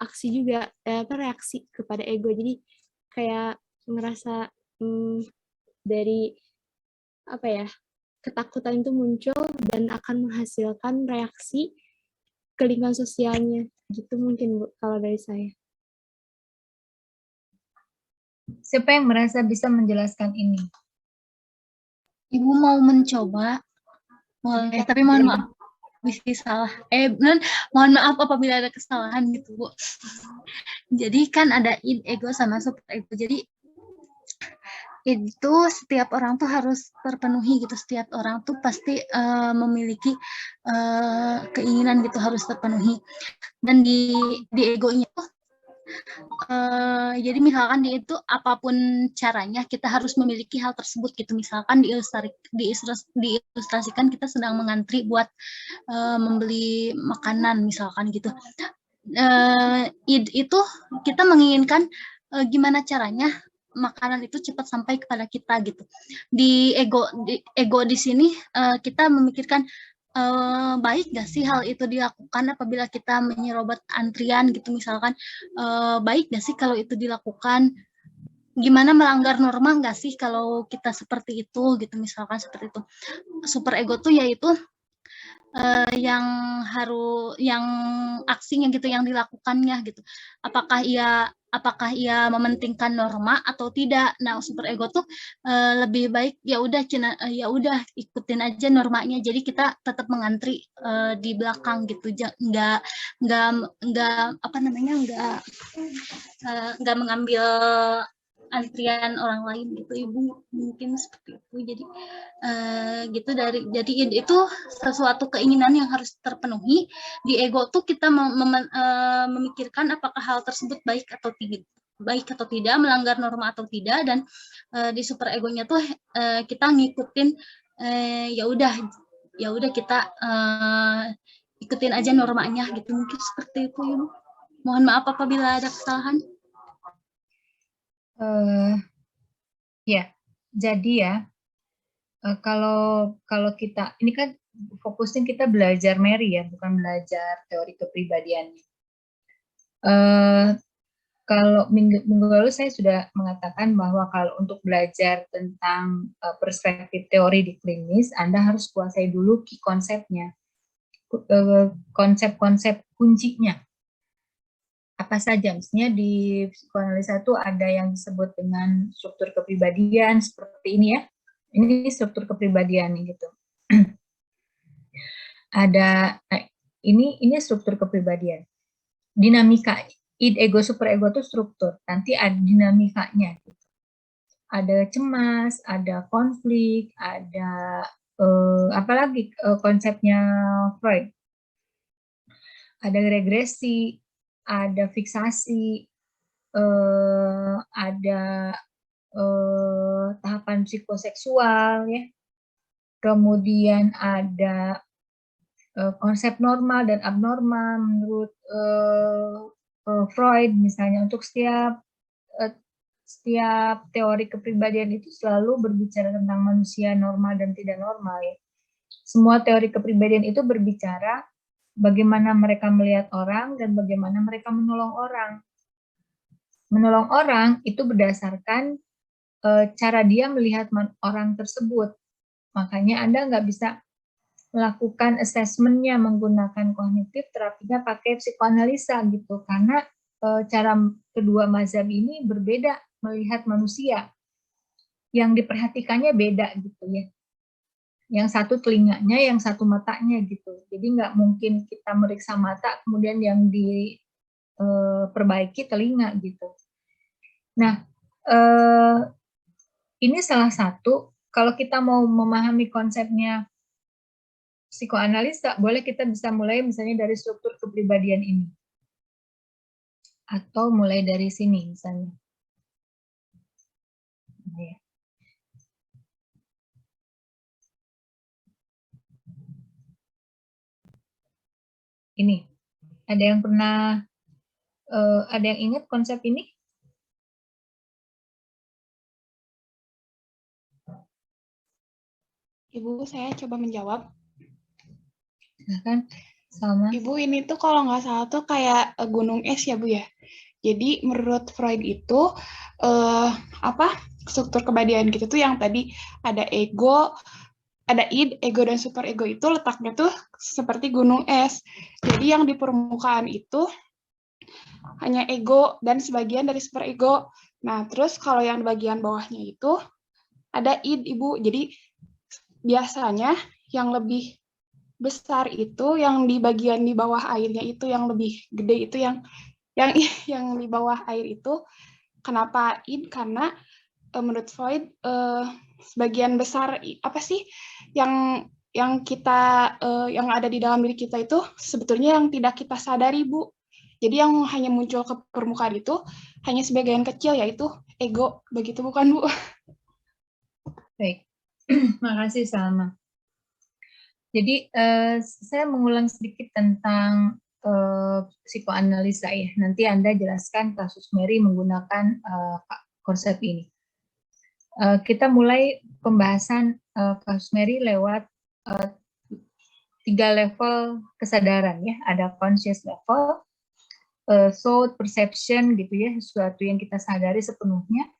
aksi juga, reaksi kepada ego. Jadi kayak ngerasa dari apa ya, ketakutan itu muncul dan akan menghasilkan reaksi ke lingkungan sosialnya. Gitu mungkin, Bu, kalau dari saya. Siapa yang merasa bisa menjelaskan ini? Ibu mau mencoba, boleh, tapi mohon maaf bisa salah. Mohon maaf apabila ada kesalahan gitu, Bu. Jadi kan ada id, ego sama super ego. Jadi itu setiap orang tuh harus terpenuhi gitu. Setiap orang tuh pasti memiliki keinginan gitu harus terpenuhi. Dan di egonya tuh Jadi misalkan dia itu apapun caranya kita harus memiliki hal tersebut gitu. Misalkan diilustrasikan kita sedang mengantri buat membeli makanan misalkan gitu. Itu kita menginginkan gimana caranya makanan itu cepat sampai kepada kita gitu. Di ego di sini kita memikirkan baik gak sih hal itu dilakukan apabila kita menyerobot antrian gitu misalkan, baik gak sih kalau itu dilakukan, gimana melanggar norma gak sih kalau kita seperti itu gitu misalkan seperti itu. Super ego tuh yaitu yang aksinya gitu yang dilakukannya gitu. Apakah ia mementingkan norma atau tidak. Nah, super ego tuh lebih baik ya udah ikutin aja normanya. Jadi kita tetap mengantri di belakang gitu. Nggak mengambil antrian orang lain gitu, Ibu, mungkin seperti itu. Jadi itu sesuatu keinginan yang harus terpenuhi. Di ego tuh kita memikirkan apakah hal tersebut baik atau tidak, melanggar norma atau tidak, dan di super egonya tuh kita ngikutin ya udah kita ikutin aja normanya gitu, mungkin seperti itu, Ibu. Mohon maaf apabila ada kesalahan. Ya, jadi ya kalau kita ini kan fokusnya kita belajar Mary ya, bukan belajar teori kepribadian. Kalau minggu lalu saya sudah mengatakan bahwa kalau untuk belajar tentang perspektif teori di klinis, Anda harus kuasai dulu key konsepnya, konsep-konsep kuncinya. Apa saja, misalnya di psikoanalisa itu ada yang disebut dengan struktur kepribadian seperti ini ya. Ini struktur kepribadian gitu. Ada ini struktur kepribadian. Dinamika id, ego, super ego itu struktur. Nanti ada dinamikanya. Gitu. Ada cemas, ada konflik, ada apalagi konsepnya Freud. Ada regresi, ada fiksasi, ada tahapan psikoseksual, ya. Kemudian ada konsep normal dan abnormal menurut Freud, misalnya untuk setiap teori kepribadian itu selalu berbicara tentang manusia normal dan tidak normal. Ya. Semua teori kepribadian itu berbicara bagaimana mereka melihat orang dan bagaimana mereka menolong orang. Menolong orang itu berdasarkan cara dia melihat orang tersebut. Makanya Anda nggak bisa melakukan assessment-nya menggunakan kognitif, terapinya pakai psikoanalisa gitu. Karena cara kedua mazhab ini berbeda melihat manusia. Yang diperhatikannya beda gitu ya. Yang satu telinganya, yang satu matanya gitu. Jadi nggak mungkin kita meriksa mata, kemudian yang diperbaiki telinga gitu. Nah, ini salah satu, kalau kita mau memahami konsepnya psikoanalisa, boleh kita bisa mulai misalnya dari struktur kepribadian ini. Atau mulai dari sini misalnya. Nah, ya. Ini, ada yang pernah, ada yang ingat konsep ini? Ibu, saya coba menjawab. Silahkan, sama. Ibu, ini tuh kalau nggak salah tuh kayak gunung es ya, Bu ya. Jadi menurut Freud itu, struktur kepribadian gitu tuh yang tadi ada ego, ada id, ego, dan super ego itu letaknya tuh seperti gunung es. Jadi yang di permukaan itu hanya ego dan sebagian dari super ego. Nah, terus kalau yang di bagian bawahnya itu ada id, Ibu. Jadi biasanya yang lebih besar itu yang di bagian di bawah airnya itu yang lebih gede itu yang di bawah air itu. Kenapa id? Karena menurut Freud sebagian besar apa sih yang kita yang ada di dalam diri kita itu sebetulnya yang tidak kita sadari, Bu. Jadi yang hanya muncul ke permukaan itu hanya sebagian kecil, yaitu ego. Begitu bukan, Bu? Baik, makasih Salma. Jadi saya mengulang sedikit tentang psikoanalisa ya. Nanti Anda jelaskan kasus Mary menggunakan konsep ini. Kita mulai pembahasan kasus Mary lewat 3 level kesadaran ya. Ada conscious level, thought, perception gitu ya, sesuatu yang kita sadari sepenuhnya.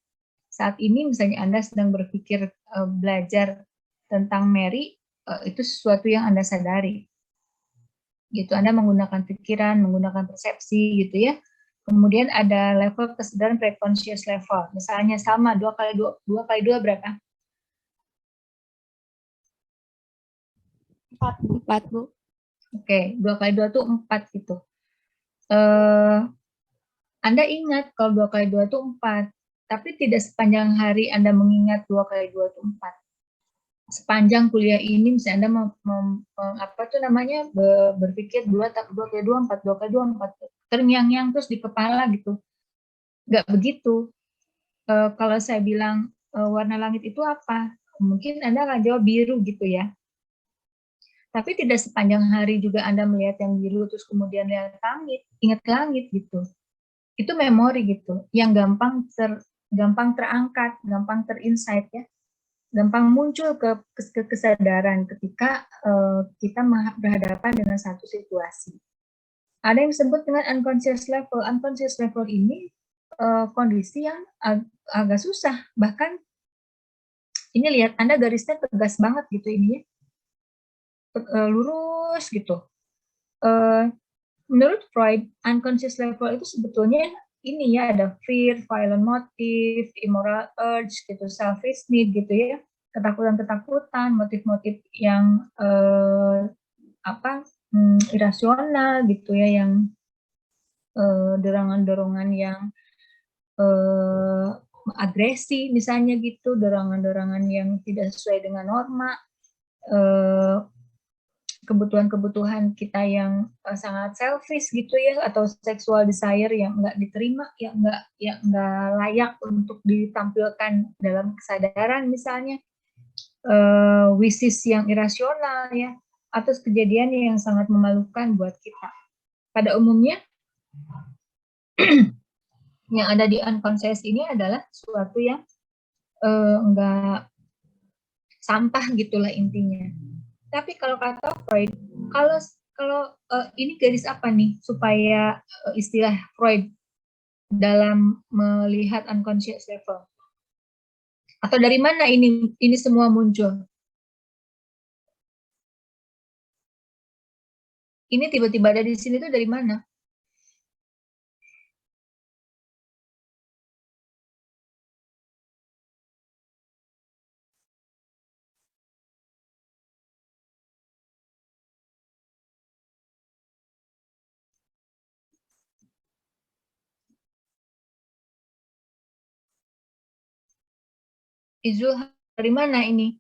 Saat ini misalnya Anda sedang berpikir belajar tentang Mary, itu sesuatu yang Anda sadari. Gitu, Anda menggunakan pikiran, menggunakan persepsi gitu ya. Kemudian ada level kesadaran preconscious level. Misalnya sama 2 kali 2 berapa? 4, Bu. Oke, 2 kali 2 itu 4 gitu. Anda ingat kalau 2 kali 2 itu 4, tapi tidak sepanjang hari Anda mengingat 2 kali 2 itu 4. Sepanjang kuliah ini misalnya Anda berpikir 2 kali 2 4, 2 kali 2 4, terngiang-ngiang terus di kepala gitu. Nggak begitu. Kalau saya bilang warna langit itu apa? Mungkin Anda akan jawab biru gitu ya. Tapi tidak sepanjang hari juga Anda melihat yang biru terus kemudian lihat langit, ingat langit gitu. Itu memori gitu, yang gampang terangkat, gampang terinsight ya. Gampang muncul ke kesadaran ketika kita berhadapan dengan satu situasi. Ada yang disebut dengan unconscious level. Unconscious level ini kondisi yang agak susah. Bahkan ini lihat Anda garisnya tegas banget gitu ini ya. Lurus gitu. Menurut Freud, unconscious level itu sebetulnya ini ya, ada fear, violent motive, immoral urge gitu, selfish need gitu ya, ketakutan-ketakutan, motif-motif yang irasional gitu ya, yang dorongan-dorongan yang agresi misalnya gitu, dorongan-dorongan yang tidak sesuai dengan norma, kebutuhan-kebutuhan kita yang sangat selfish gitu ya, atau sexual desire yang nggak diterima, yang nggak layak untuk ditampilkan dalam kesadaran misalnya, wishes yang irasional ya, atau kejadian yang sangat memalukan buat kita. Pada umumnya yang ada di unconscious ini adalah sesuatu yang nggak sampah gitulah intinya. Tapi kalau kata Freud, kalau ini garis apa nih supaya istilah Freud dalam melihat unconscious level? Atau dari mana ini semua muncul? Ini tiba-tiba ada di sini tuh dari mana? Izul, dari mana ini?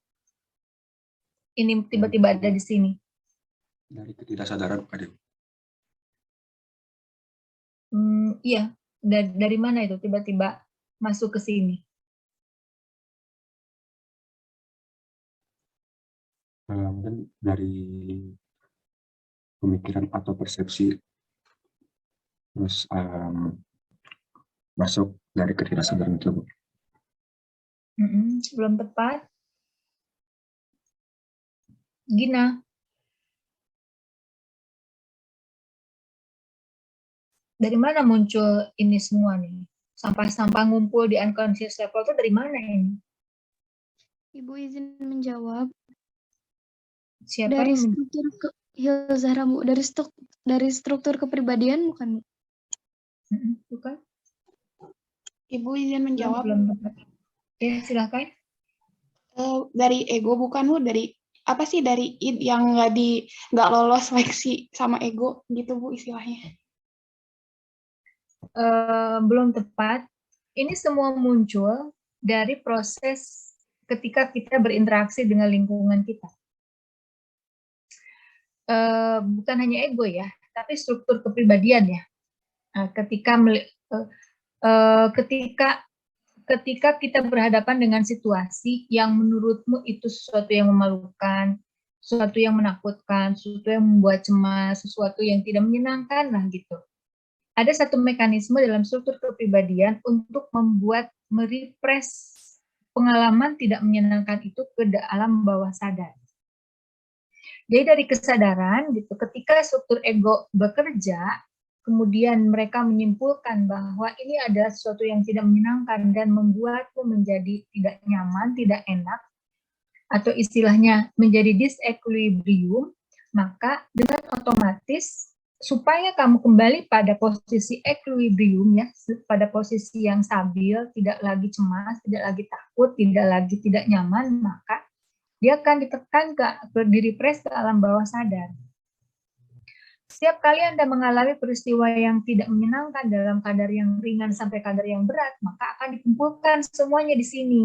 Ini tiba-tiba ada di sini. Dari ketidaksadaran, Pak Dewi. Iya, dari mana itu tiba-tiba masuk ke sini? Mungkin dari pemikiran atau persepsi, terus masuk dari ketidaksadaran itu, Bu. Belum tepat. Gina. Dari mana muncul ini semua nih? Sampah-sampah ngumpul di unconscious level itu dari mana ini? Ibu izin menjawab. Siapa Dari yang struktur Hilzahra, Bu, dari struktur kepribadian bukan, Bu? Bukan. Ibu izin menjawab. Belum tepat. Ya, silakan. Dari ego bukan, Bu? Dari apa sih, dari id yang nggak lolos seleksi sama ego gitu, Bu, istilahnya? Belum tepat. Ini semua muncul dari proses ketika kita berinteraksi dengan lingkungan kita. Bukan hanya ego ya, tapi struktur kepribadian ya. Nah, ketika kita berhadapan dengan situasi yang menurutmu itu sesuatu yang memalukan, sesuatu yang menakutkan, sesuatu yang membuat cemas, sesuatu yang tidak menyenangkan lah gitu. Ada satu mekanisme dalam struktur kepribadian untuk membuat merepress pengalaman tidak menyenangkan itu ke alam bawah sadar. Jadi dari kesadaran gitu, ketika struktur ego bekerja, kemudian mereka menyimpulkan bahwa ini ada sesuatu yang tidak menyenangkan dan membuatmu menjadi tidak nyaman, tidak enak, atau istilahnya menjadi disequilibrium, maka dengan otomatis supaya kamu kembali pada posisi equilibrium ya, pada posisi yang stabil, tidak lagi cemas, tidak lagi takut, tidak lagi tidak nyaman, maka dia akan ditekan direpress ke alam bawah sadar. Setiap kali Anda mengalami peristiwa yang tidak menyenangkan dalam kadar yang ringan sampai kadar yang berat, maka akan dikumpulkan semuanya di sini.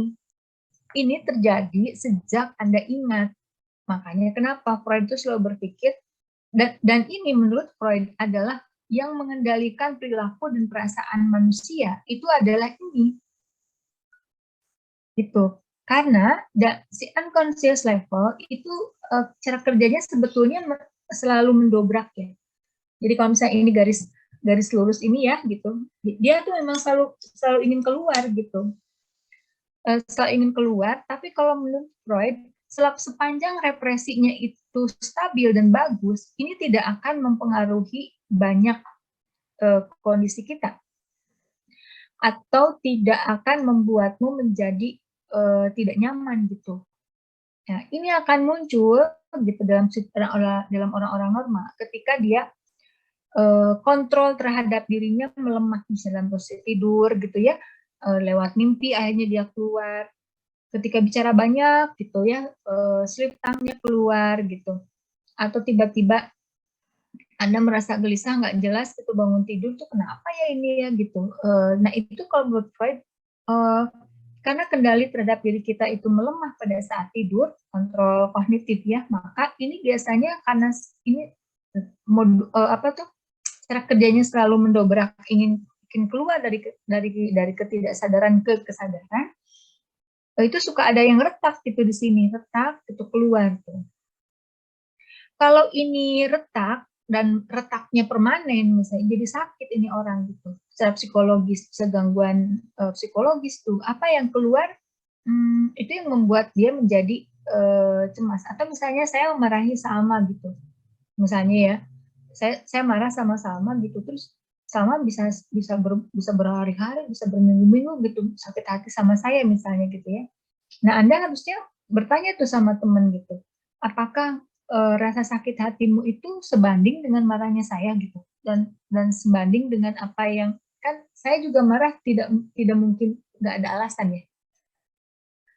Ini terjadi sejak Anda ingat. Makanya kenapa Freud itu selalu berpikir, dan ini menurut Freud adalah yang mengendalikan perilaku dan perasaan manusia, itu adalah ini. Itu. Karena si unconscious level itu cara kerjanya sebetulnya selalu mendobrak ya. Jadi kalau misalnya ini garis lurus ini ya gitu, dia tuh memang selalu ingin keluar gitu, selalu ingin keluar. Tapi kalau menurut Freud, sepanjang represinya itu stabil dan bagus, ini tidak akan mempengaruhi banyak kondisi kita, atau tidak akan membuatmu menjadi tidak nyaman gitu. Nah, ini akan muncul gitu dalam orang-orang normal ketika dia kontrol terhadap dirinya melemah, misalnya dalam posisi tidur gitu ya, lewat mimpi akhirnya dia keluar. Ketika bicara banyak gitu ya, slip tongue-nya keluar gitu. Atau tiba-tiba Anda merasa gelisah, nggak jelas gitu bangun tidur tuh kenapa ya ini ya gitu. Nah itu kalau menurut Freud, karena kendali terhadap diri kita itu melemah pada saat tidur, kontrol kognitif ya, maka ini biasanya karena ini cara kerjanya selalu mendobrak, ingin keluar dari ketidaksadaran ke kesadaran, itu suka ada yang retak gitu di sini, retak itu keluar tuh. Kalau ini retak dan retaknya permanen, misalnya jadi sakit ini orang gitu, secara psikologis, bisa gangguan psikologis tuh, apa yang keluar itu yang membuat dia menjadi cemas. Atau misalnya saya memarahi Salma gitu, misalnya ya, saya marah sama Salma gitu, terus Salma bisa berhari-hari, bisa berminggu-minggu gitu sakit hati sama saya misalnya gitu ya. Nah Anda harusnya bertanya tuh sama teman gitu, apakah rasa sakit hatimu itu sebanding dengan marahnya saya gitu, dan sebanding dengan apa yang, kan saya juga marah tidak mungkin nggak ada alasan ya,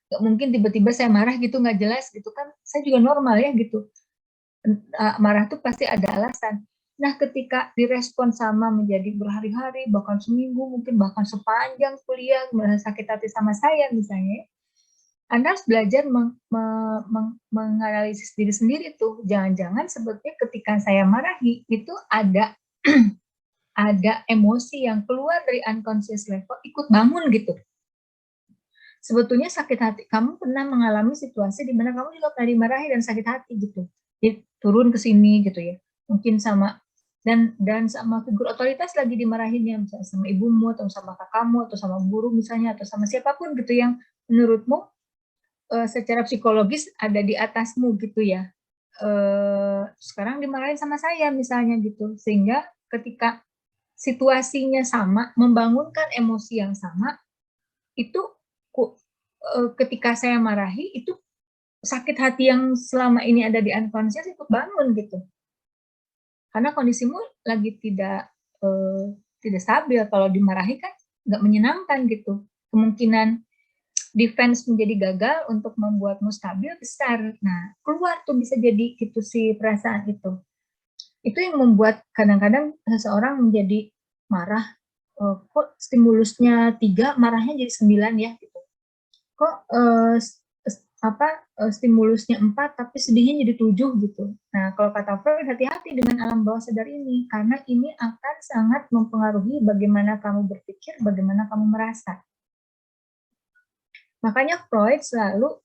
nggak mungkin tiba-tiba saya marah gitu nggak jelas gitu kan, saya juga normal ya gitu, marah tuh pasti ada alasan. Nah ketika direspon sama menjadi berhari-hari, bahkan seminggu, mungkin bahkan sepanjang kuliah merasa sakit hati sama saya misalnya, Anda harus belajar menganalisis diri sendiri tuh. Jangan-jangan sebetulnya ketika saya marahi itu ada ada emosi yang keluar dari unconscious level ikut bangun gitu. Sebetulnya sakit hati, kamu pernah mengalami situasi di mana kamu juga pernah dimarahi dan sakit hati gitu. Jadi turun ke sini gitu ya. Mungkin sama dan sama figur otoritas lagi dimarahinnya, misalnya sama ibumu atau sama kakakmu atau sama guru misalnya atau sama siapapun gitu yang menurutmu secara psikologis ada di atasmu gitu ya, sekarang dimarahin sama saya misalnya gitu, sehingga ketika situasinya sama, membangunkan emosi yang sama, itu ketika saya marahi, itu sakit hati yang selama ini ada di unconscious ikut bangun gitu, karena kondisimu lagi tidak stabil. Kalau dimarahi kan nggak menyenangkan gitu, kemungkinan defense menjadi gagal untuk membuatmu stabil besar. Nah, keluar tuh bisa jadi gitu si perasaan itu. Itu yang membuat kadang-kadang seseorang menjadi marah, kok stimulusnya 3, marahnya jadi 9 ya gitu. Kok stimulusnya 4 tapi sedihnya jadi 7 gitu. Nah, kalau kata Freud, hati-hati dengan alam bawah sadar ini karena ini akan sangat mempengaruhi bagaimana kamu berpikir, bagaimana kamu merasa. Makanya Freud selalu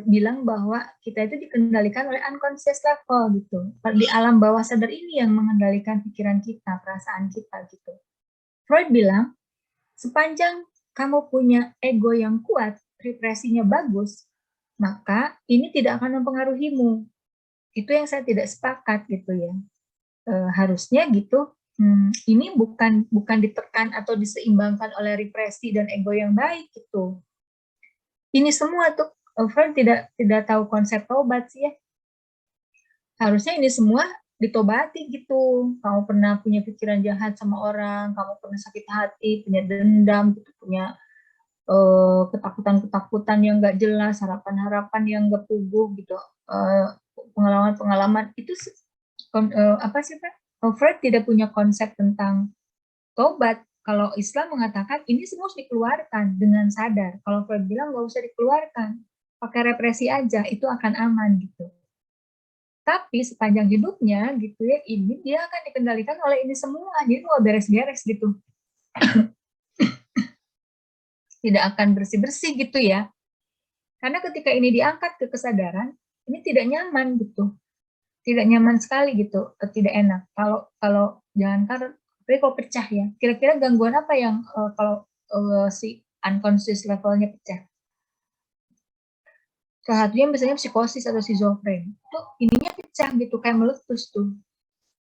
bilang bahwa kita itu dikendalikan oleh unconscious level gitu. Di alam bawah sadar ini yang mengendalikan pikiran kita, perasaan kita gitu. Freud bilang, sepanjang kamu punya ego yang kuat, represinya bagus, maka ini tidak akan mempengaruhimu. Itu yang saya tidak sepakat gitu ya. Harusnya gitu, ini bukan ditekan atau diseimbangkan oleh represi dan ego yang baik gitu. Ini semua tuh Freud tidak tahu konsep tobat sih ya. Harusnya ini semua ditobati gitu. Kamu pernah punya pikiran jahat sama orang, kamu pernah sakit hati, punya dendam, gitu, punya ketakutan-ketakutan yang nggak jelas, harapan-harapan yang nggak puguh gitu, pengalaman-pengalaman itu apa sih Pak? Freud tidak punya konsep tentang tobat. Kalau Islam mengatakan ini semua harus dikeluarkan dengan sadar. Kalau Freud bilang nggak usah dikeluarkan, pakai represi aja, itu akan aman gitu. Tapi sepanjang hidupnya gitu ya, ini dia akan dikendalikan oleh ini semua, jadi nggak beres-beres gitu. Tidak akan bersih-bersih gitu ya. Karena ketika ini diangkat ke kesadaran, ini tidak nyaman gitu. Tidak nyaman sekali gitu, tidak enak. Kalau jangan tapi kalau pecah ya. Kira-kira gangguan apa yang kalau si unconscious levelnya pecah? Salah satunya misalnya psikosis atau schizofren. Tuh ininya pecah gitu, kayak meletus tuh.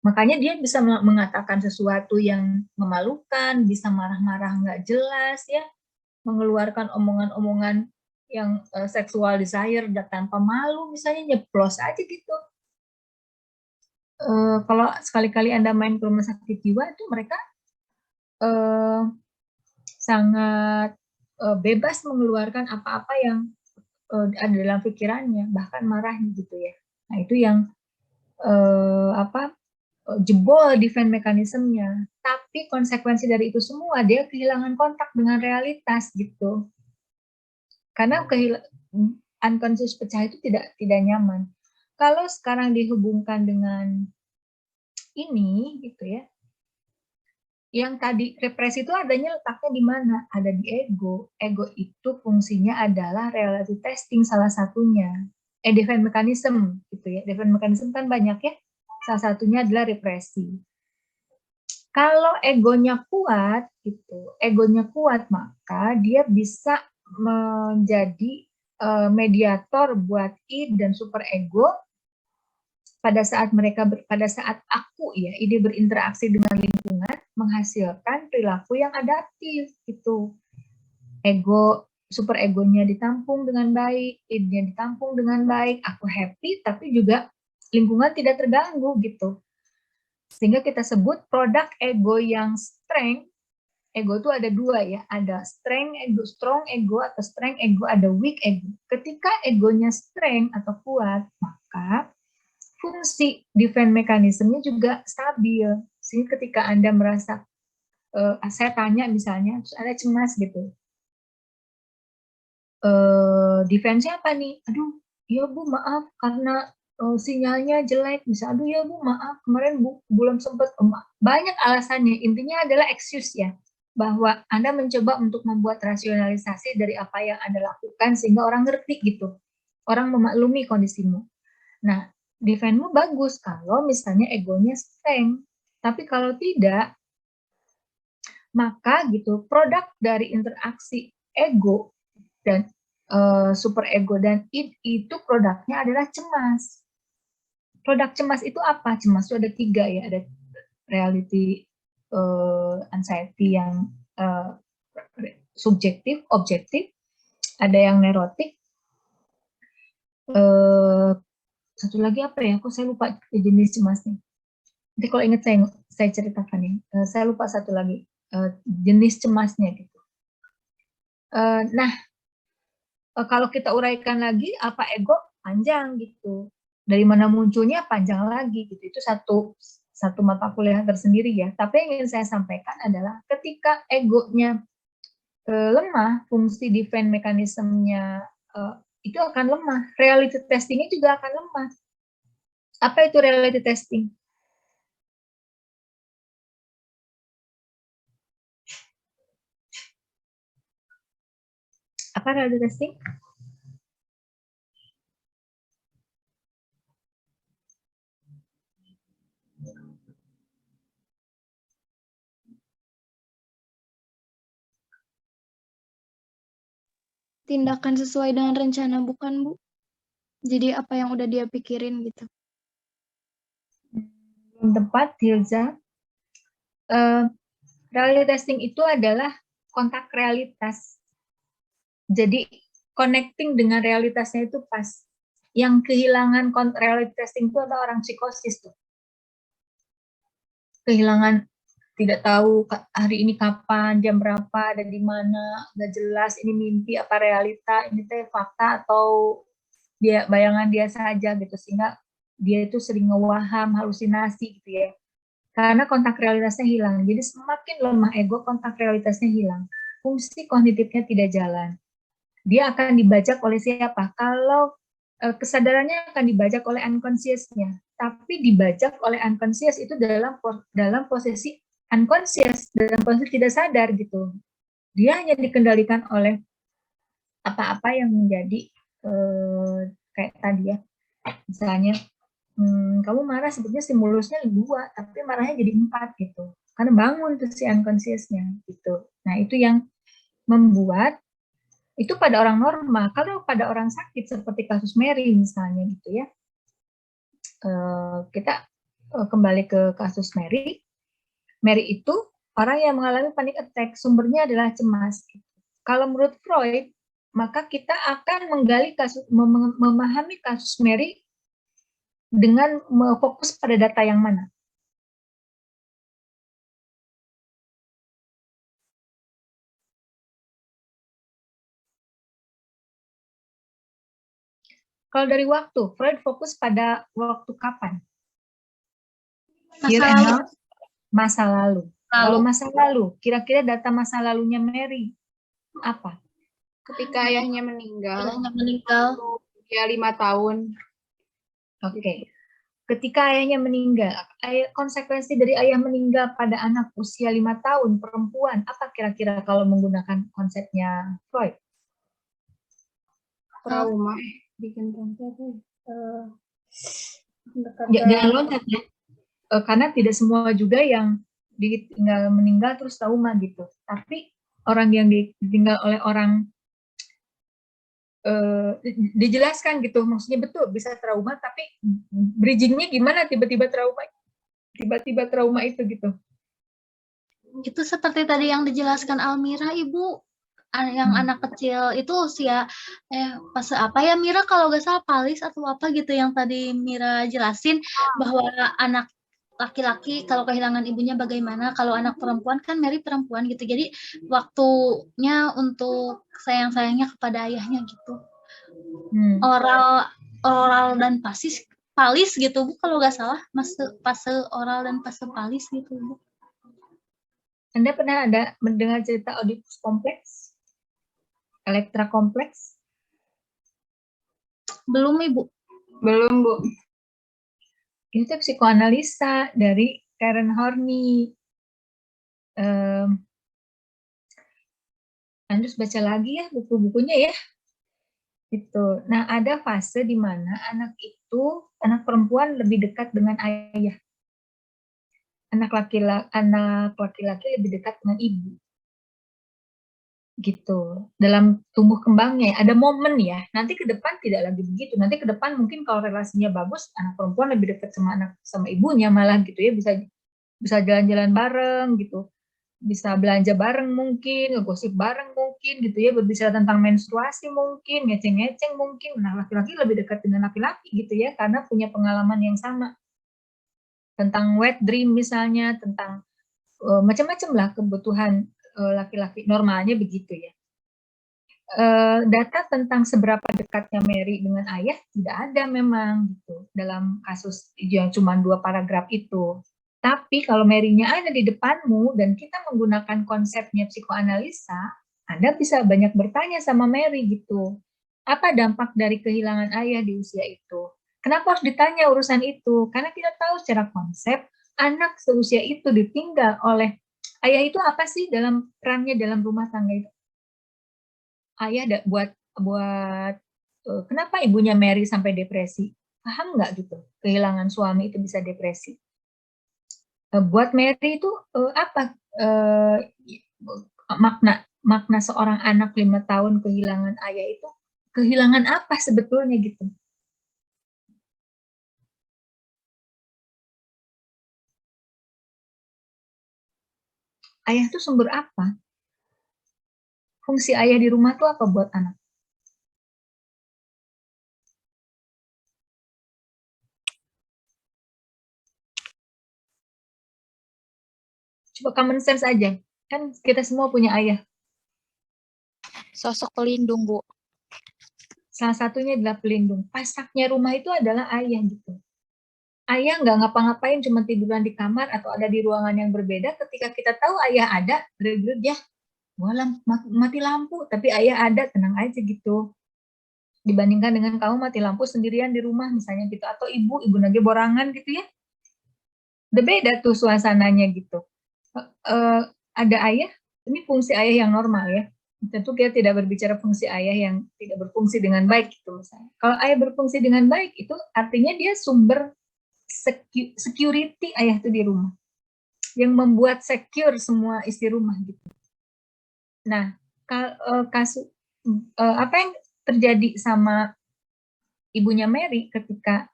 Makanya dia bisa mengatakan sesuatu yang memalukan, bisa marah-marah nggak jelas ya, mengeluarkan omongan-omongan yang sexual desire tanpa malu, misalnya nyeplos aja gitu. Kalau sekali-kali Anda main ke rumah sakit jiwa itu mereka sangat bebas mengeluarkan apa-apa yang ada dalam pikirannya, bahkan marahnya gitu ya. Nah itu yang jebol defense mekanismenya. Tapi konsekuensi dari itu semua dia kehilangan kontak dengan realitas gitu. Karena unconscious pecah itu tidak nyaman. Kalau sekarang dihubungkan dengan ini gitu ya, yang tadi represi itu adanya letaknya di mana? Ada di ego. Ego itu fungsinya adalah reality testing salah satunya. Defense mechanism gitu ya. Defense mechanism kan banyak ya. Salah satunya adalah represi. Kalau egonya kuat gitu, egonya kuat maka dia bisa menjadi mediator buat id dan super ego pada saat aku ya, ide berinteraksi dengan lingkungan menghasilkan perilaku yang adaptif gitu. Super egonya ditampung dengan baik, ide-nya ditampung dengan baik, aku happy tapi juga lingkungan tidak terganggu gitu. Sehingga kita sebut produk ego yang strength. Ego itu ada dua ya, ada strong ego atau strength ego, ada weak ego. Ketika egonya strength atau kuat, maka fungsi defense mekanismenya juga stabil. Sehingga ketika Anda merasa, saya tanya misalnya, terus Anda cemas gitu, defense-nya apa nih? Aduh, ya Bu maaf karena sinyalnya jelek, bisa aduh ya Bu maaf kemarin Bu belum sempat, banyak alasannya, intinya adalah excuse ya, bahwa Anda mencoba untuk membuat rasionalisasi dari apa yang Anda lakukan sehingga orang ngerti gitu, orang memaklumi kondisimu. Nah, defense-mu bagus kalau misalnya egonya strength, tapi kalau tidak, maka gitu produk dari interaksi ego dan super ego dan id itu produknya adalah cemas. Produk cemas itu apa? Cemas itu ada 3 ya, ada reality anxiety yang subjektif, objektif, ada yang neurotik, satu lagi apa ya? Kok saya lupa jenis cemasnya. Nanti kalau ingat saya ceritakan ya. Saya lupa satu lagi jenis cemasnya gitu. Nah, kalau kita uraikan lagi apa ego panjang gitu. Dari mana munculnya panjang lagi gitu. Itu satu mata kuliah tersendiri ya. Tapi yang ingin saya sampaikan adalah ketika egonya lemah, fungsi defense mekanismenya itu akan lemah. Reality testingnya juga akan lemah. Apa itu reality testing? Apa reality testing? Tindakan sesuai dengan rencana, bukan, Bu? Jadi apa yang udah dia pikirin gitu. Belum tepat, Hilza. Reality testing itu adalah kontak realitas. Jadi connecting dengan realitasnya itu pas. Yang kehilangan reality testing itu adalah orang psikosis tuh. Kehilangan, tidak tahu hari ini kapan, jam berapa, ada di mana, nggak jelas, ini mimpi apa realita, ini teh fakta atau dia bayangan dia saja gitu, sehingga dia itu sering ngewaham, halusinasi gitu ya. Karena kontak realitasnya hilang. Jadi semakin lemah ego, kontak realitasnya hilang. Fungsi kognitifnya tidak jalan. Dia akan dibajak oleh siapa? Kalau kesadarannya akan dibajak oleh unconscious-nya. Tapi dibajak oleh unconscious itu dalam posisi unconscious, dalam posisi tidak sadar gitu. Dia hanya dikendalikan oleh apa-apa yang menjadi kayak tadi ya. Misalnya, kamu marah sebetulnya stimulusnya 2, tapi marahnya jadi 4 gitu. Karena bangun tuh si unconscious-nya gitu. Nah, itu yang membuat itu pada orang normal. Kalau pada orang sakit seperti kasus Mary misalnya gitu ya. Kita kembali ke kasus Mary. Mary itu orang yang mengalami panic attack, sumbernya adalah cemas. Kalau menurut Freud, maka kita akan menggali kasus, memahami kasus Mary dengan fokus pada data yang mana? Kalau dari waktu, Freud fokus pada waktu kapan? Masa lalu. Kalau masa lalu, kira-kira data masa lalunya Mary apa? Ketika ayahnya meninggal. Ya 5 tahun. Oke. Ketika ayahnya meninggal, konsekuensi dari ayah meninggal pada anak usia 5 tahun, perempuan, apa kira-kira kalau menggunakan konsepnya Freud? Trauma. Bikin Jangan loncat ya. Karena tidak semua juga yang ditinggal meninggal terus trauma gitu. Tapi orang yang ditinggal oleh orang dijelaskan gitu, maksudnya betul bisa trauma, tapi bridgingnya gimana tiba-tiba trauma itu gitu. Itu seperti tadi yang dijelaskan Almira, Ibu, yang anak kecil itu usia fase apa ya Mira, kalau nggak salah palis atau apa gitu yang tadi Mira jelasin, bahwa anak laki-laki kalau kehilangan ibunya bagaimana, kalau anak perempuan kan Mary perempuan gitu, jadi waktunya untuk sayang-sayangnya kepada ayahnya gitu. Oral dan palis gitu Bu, kalau nggak salah, fase oral dan fase palis gitu Bu. Anda pernah ada mendengar cerita Oedipus kompleks? Elektra kompleks? Belum Ibu. Belum Bu. Itu psikoanalisa dari Karen Horney. Harus baca lagi ya buku-bukunya ya. Itu. Nah, ada fase di mana anak perempuan lebih dekat dengan ayah. Anak laki-laki lebih dekat dengan ibu. Gitu. Dalam tumbuh kembangnya ada momen ya. Nanti ke depan tidak lagi begitu. Nanti ke depan mungkin kalau relasinya bagus, anak perempuan lebih dekat sama ibunya malah gitu ya, bisa jalan-jalan bareng gitu. Bisa belanja bareng mungkin, ngegosip bareng mungkin gitu ya, berbicara tentang menstruasi mungkin, ngeceng-ngeceng mungkin. Nah, laki-laki lebih dekat dengan laki-laki gitu ya, karena punya pengalaman yang sama. Tentang wet dream misalnya, tentang macam-macam lah kebutuhan laki-laki, normalnya begitu ya. Data tentang seberapa dekatnya Mary dengan ayah tidak ada memang gitu dalam kasus yang cuma 2 paragraf itu. Tapi kalau Mary-nya ada di depanmu dan kita menggunakan konsepnya psikoanalisa, Anda bisa banyak bertanya sama Mary gitu. Apa dampak dari kehilangan ayah di usia itu? Kenapa harus ditanya urusan itu? Karena kita tahu secara konsep anak seusia itu ditinggal oleh ayah itu apa sih dalam perannya dalam rumah tangga itu? Ayah buat kenapa ibunya Mary sampai depresi? Paham nggak gitu? Kehilangan suami itu bisa depresi. Buat Mary itu apa makna seorang anak 5 tahun kehilangan ayah itu? Kehilangan apa sebetulnya gitu? Ayah itu sumber apa? Fungsi ayah di rumah itu apa buat anak? Coba common sense aja. Kan kita semua punya ayah. Sosok pelindung, Bu. Salah satunya adalah pelindung. Pasaknya rumah itu adalah ayah gitu. Ayah nggak ngapa-ngapain, cuma tiduran di kamar atau ada di ruangan yang berbeda. Ketika kita tahu ayah ada, ya, mati lampu, tapi ayah ada, tenang aja gitu. Dibandingkan dengan kamu mati lampu sendirian di rumah misalnya gitu, atau ibu lagi borangan gitu ya. Udah beda tuh suasananya gitu. Ada ayah, ini fungsi ayah yang normal ya. Tentu kita tidak berbicara fungsi ayah yang tidak berfungsi dengan baik gitu misalnya. Kalau ayah berfungsi dengan baik itu artinya dia sumber security ayah itu di rumah. Yang membuat secure semua isi rumah gitu. Nah, kasus apa yang terjadi sama ibunya Mary ketika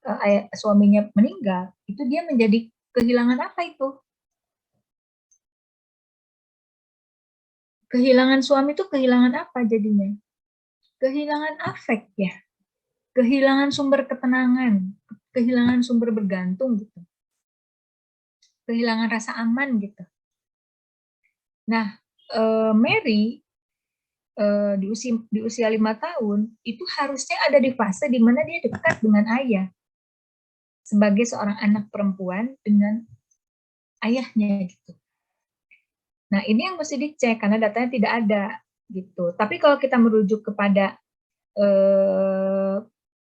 suaminya meninggal, itu dia menjadi kehilangan apa itu? Kehilangan suami itu kehilangan apa jadinya? Kehilangan afek ya. Kehilangan sumber ketenangan, kehilangan sumber bergantung gitu. Kehilangan rasa aman gitu. Nah, Mary di usia 5 tahun itu harusnya ada di fase di mana dia dekat dengan ayah sebagai seorang anak perempuan dengan ayahnya gitu. Nah, ini yang mesti dicek karena datanya tidak ada gitu. Tapi kalau kita merujuk kepada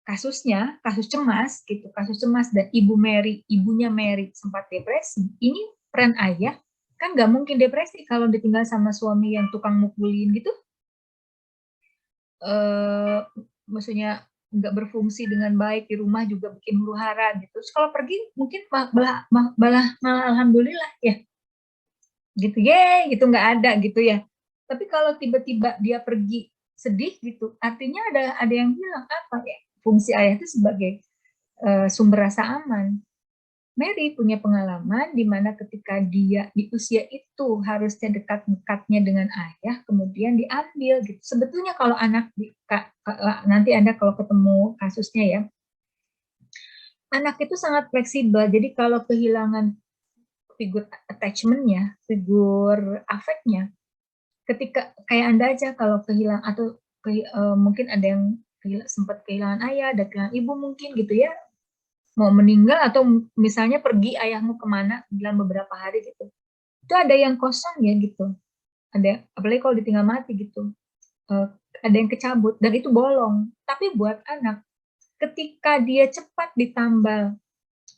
kasusnya, kasus cemas gitu, kasus cemas dan ibunya Mary sempat depresi. Ini peran ayah kan nggak mungkin depresi kalau ditinggal sama suami yang tukang mukulin gitu. Maksudnya nggak berfungsi dengan baik di rumah juga bikin huru hara gitu. Terus kalau pergi mungkin malah alhamdulillah ya gitu gitu nggak ada gitu ya. Tapi kalau tiba-tiba dia pergi sedih gitu, artinya ada yang hilang apa ya? Fungsi ayah itu sebagai sumber rasa aman. Mary punya pengalaman di mana ketika dia di usia itu harusnya dekat-dekatnya dengan ayah, kemudian diambil gitu. Sebetulnya kalau anak nanti Anda kalau ketemu kasusnya ya, anak itu sangat fleksibel. Jadi kalau kehilangan figur attachment-nya, figur afeknya, ketika kayak Anda aja kalau kehilangan atau mungkin ada yang sempat kehilangan ayah, ada kehilangan ibu mungkin gitu ya, mau meninggal atau misalnya pergi ayahmu kemana dalam beberapa hari gitu, itu ada yang kosong ya gitu, ada apalagi kalau ditinggal mati gitu, ada yang kecabut dan itu bolong. Tapi buat anak, ketika dia cepat ditambal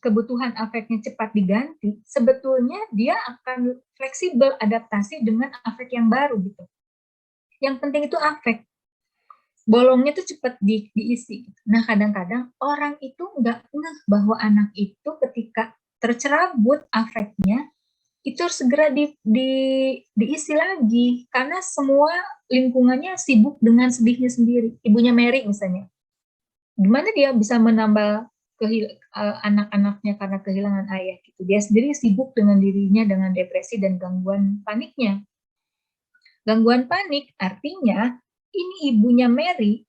kebutuhan afeknya cepat diganti, sebetulnya dia akan fleksibel adaptasi dengan afek yang baru gitu. Yang penting itu afek. Bolongnya tuh cepat diisi. Nah, kadang-kadang orang itu nggak ngeh bahwa anak itu ketika tercerabut afeknya, itu harus segera diisi lagi. Karena semua lingkungannya sibuk dengan sedihnya sendiri. Ibunya Mary misalnya. Gimana dia bisa menambah anak-anaknya karena kehilangan ayah gitu. Dia sendiri sibuk dengan dirinya dengan depresi dan gangguan paniknya. Gangguan panik artinya ini ibunya Mary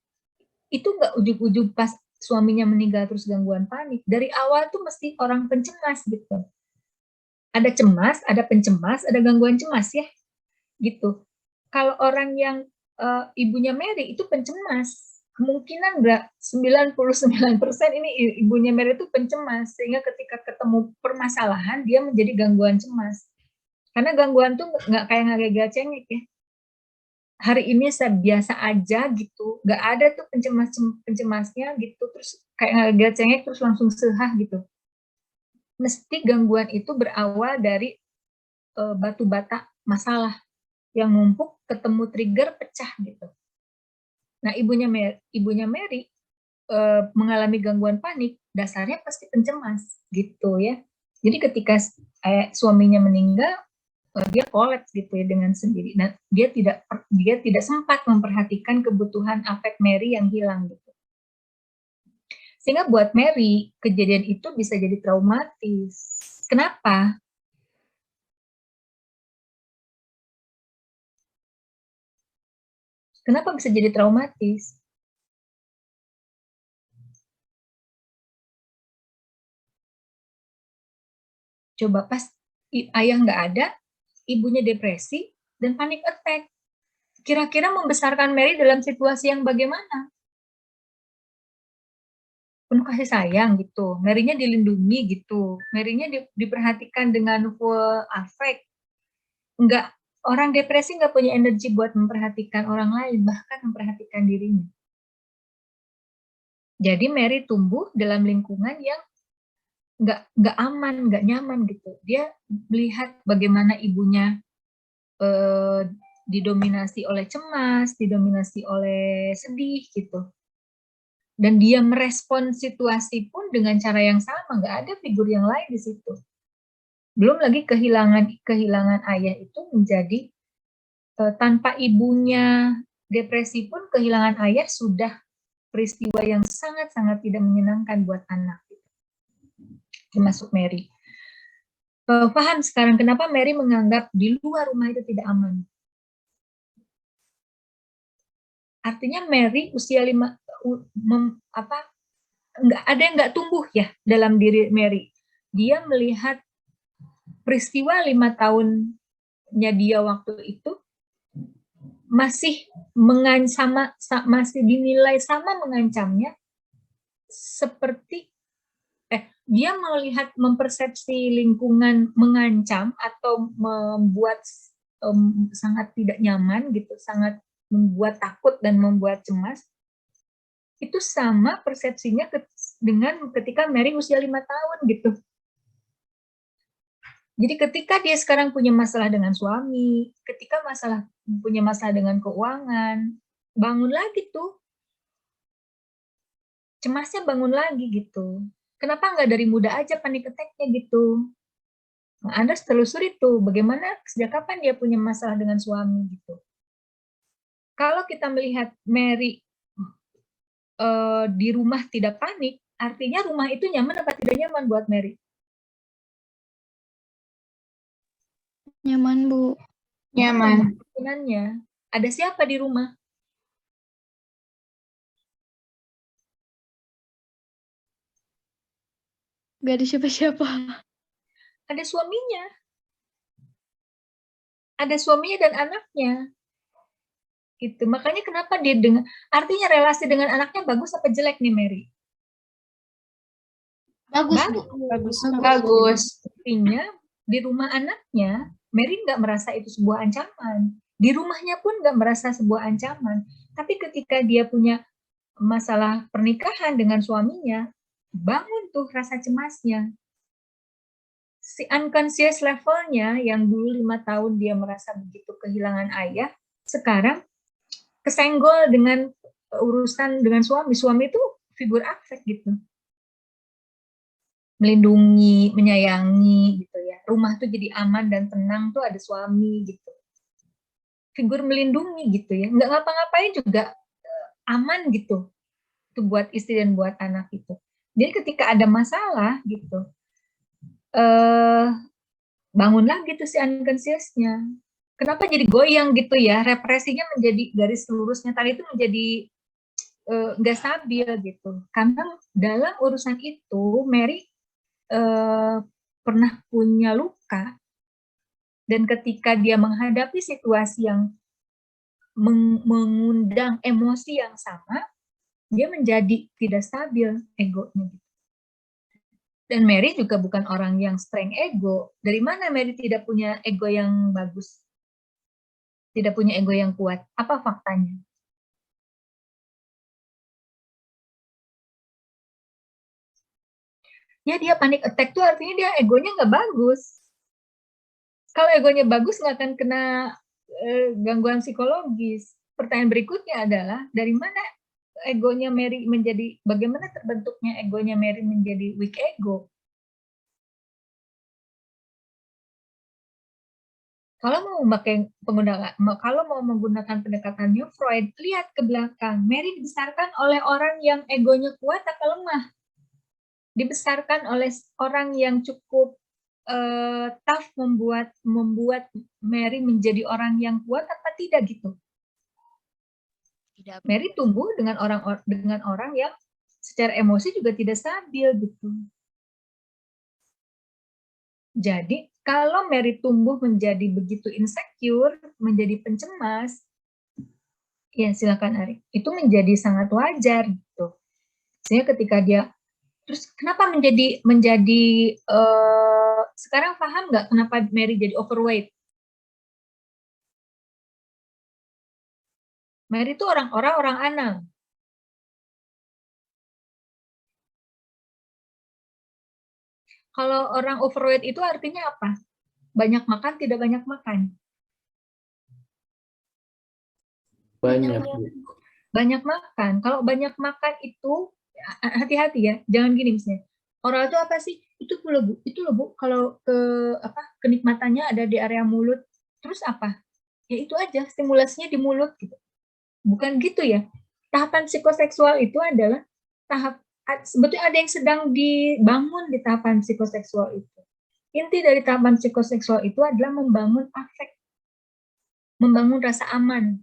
itu nggak ujug-ujug pas suaminya meninggal terus gangguan panik. Dari awal tuh mesti orang pencemas gitu. Ada cemas, ada pencemas, ada gangguan cemas ya. Gitu. Kalau orang yang ibunya Mary itu pencemas, kemungkinan 99% ini ibunya Mary itu pencemas, sehingga ketika ketemu permasalahan dia menjadi gangguan cemas. Karena gangguan tuh nggak kayak ngagel cengek ya. hari ini saya biasa aja gitu, nggak ada tuh pencemasnya gitu, terus kayak ngeliat cengek terus langsung sehah gitu. Mesti gangguan itu berawal dari batu bata masalah yang numpuk, ketemu trigger, pecah gitu. Nah, ibunya Mary mengalami gangguan panik, dasarnya pasti pencemas gitu ya. Jadi ketika suaminya meninggal, dia kolaps gitu ya dengan sendiri. Nah, dia tidak sempat memperhatikan kebutuhan afek Mary yang hilang gitu. Sehingga buat Mary, kejadian itu bisa jadi traumatis. Kenapa? Kenapa bisa jadi traumatis? Coba pas ayah nggak ada, ibunya depresi dan panic attack. Kira-kira membesarkan Mary dalam situasi yang bagaimana? Penuh kasih sayang gitu, Mary-nya dilindungi gitu, Mary-nya diperhatikan dengan full affect. Enggak, orang depresi nggak punya energi buat memperhatikan orang lain, bahkan memperhatikan dirinya. Jadi Mary tumbuh dalam lingkungan yang nggak aman, nggak nyaman gitu. Dia melihat bagaimana ibunya didominasi oleh cemas, didominasi oleh sedih gitu. Dan dia merespon situasi pun dengan cara yang sama, nggak ada figur yang lain di situ. Belum lagi kehilangan ayah itu menjadi tanpa ibunya depresi pun kehilangan ayah sudah peristiwa yang sangat-sangat tidak menyenangkan buat anak, termasuk Mary. Paham sekarang kenapa Mary menganggap di luar rumah itu tidak aman? Artinya Mary usia nggak ada yang nggak tumbuh ya dalam diri Mary. Dia melihat peristiwa 5 tahunnya dia waktu itu masih masih dinilai sama mengancamnya seperti dia melihat mempersepsi lingkungan mengancam atau membuat sangat tidak nyaman gitu, sangat membuat takut dan membuat cemas, itu sama persepsinya dengan ketika Mary usia 5 tahun gitu. Jadi ketika dia sekarang punya masalah dengan suami, ketika punya masalah dengan keuangan, bangun lagi tuh. Cemasnya bangun lagi gitu. Kenapa nggak dari muda aja panic attack-nya gitu? Nah, Anda telusuri tuh, bagaimana, sejak kapan dia punya masalah dengan suami gitu. Kalau kita melihat Mary di rumah tidak panik, artinya rumah itu nyaman apa tidak nyaman buat Mary? Nyaman, Bu. Nyaman. Kemungkinannya, ada siapa di rumah? Gak ada siapa-siapa. Ada suaminya. Ada suaminya dan anaknya. Gitu. Makanya kenapa dia artinya relasi dengan anaknya bagus apa jelek nih, Mary? Bagus, Bu. Bagus. Artinya di rumah anaknya, Mary nggak merasa itu sebuah ancaman. Di rumahnya pun nggak merasa sebuah ancaman. Tapi ketika dia punya masalah pernikahan dengan suaminya, bangun tuh rasa cemasnya. Si unconscious levelnya yang dulu 5 tahun dia merasa begitu kehilangan ayah, sekarang kesenggol dengan urusan dengan suami. Suami itu figur afek gitu. Melindungi, menyayangi gitu ya. Rumah tuh jadi aman dan tenang tuh ada suami gitu. Figur melindungi gitu ya. Nggak ngapa-ngapain juga aman gitu. Itu buat istri dan buat anak itu. Jadi ketika ada masalah gitu, bangun lagi tuh si unconscious-nya. Kenapa jadi goyang gitu ya? Represinya menjadi garis lurusnya tadi itu menjadi nggak stabil gitu. Karena dalam urusan itu Mary pernah punya luka, dan ketika dia menghadapi situasi yang mengundang emosi yang sama, dia menjadi tidak stabil egonya. Dan Mary juga bukan orang yang strength ego. Dari mana Mary tidak punya ego yang bagus? Tidak punya ego yang kuat. Apa faktanya? Ya dia panic attack tuh artinya dia egonya nggak bagus. Kalau egonya bagus nggak akan kena gangguan psikologis. Pertanyaan berikutnya adalah dari mana egonya Mary menjadi, bagaimana terbentuknya egonya Mary menjadi weak ego? Kalau mau menggunakan pendekatan New Freud, lihat ke belakang. Mary dibesarkan oleh orang yang egonya kuat atau lemah? Dibesarkan oleh orang yang cukup tough, membuat Mary menjadi orang yang kuat apa tidak gitu? Tidak. Mary tumbuh dengan orang yang secara emosi juga tidak stabil gitu. Jadi kalau Mary tumbuh menjadi begitu insecure, menjadi pencemas, ya silakan Ari, itu menjadi sangat wajar gitu. Sehingga ketika dia, terus kenapa menjadi sekarang paham nggak kenapa Mary jadi overweight? Mary itu orang Anang. Kalau orang overweight itu artinya apa? Banyak makan, tidak banyak makan. Banyak makan. Kalau banyak makan itu hati-hati ya, jangan gini misalnya. Oral itu apa sih? Itu loh Bu, kalau kenikmatannya ada di area mulut. Terus apa? Ya itu aja, stimulasinya di mulut gitu. Bukan gitu ya. Tahapan psikoseksual itu adalah sebetulnya ada yang sedang dibangun di tahapan psikoseksual itu. Inti dari tahapan psikoseksual itu adalah membangun afek, membangun rasa aman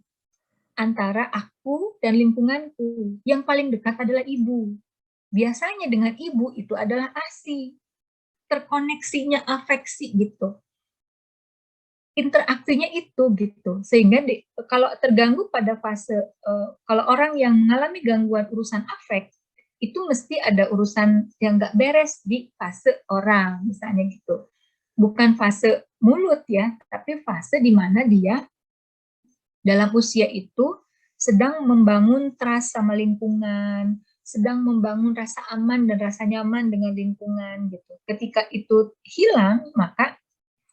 antara aku dan lingkunganku. Yang paling dekat adalah ibu. Biasanya dengan ibu itu adalah ASI, terkoneksinya afeksi gitu. Interaksinya itu gitu. Sehingga kalau terganggu pada fase, kalau orang yang mengalami gangguan urusan afek, itu mesti ada urusan yang nggak beres di fase orang, misalnya gitu. Bukan fase mulut ya, tapi fase di mana dia dalam usia itu sedang membangun trust sama lingkungan, sedang membangun rasa aman dan rasa nyaman dengan lingkungan gitu. Ketika itu hilang, maka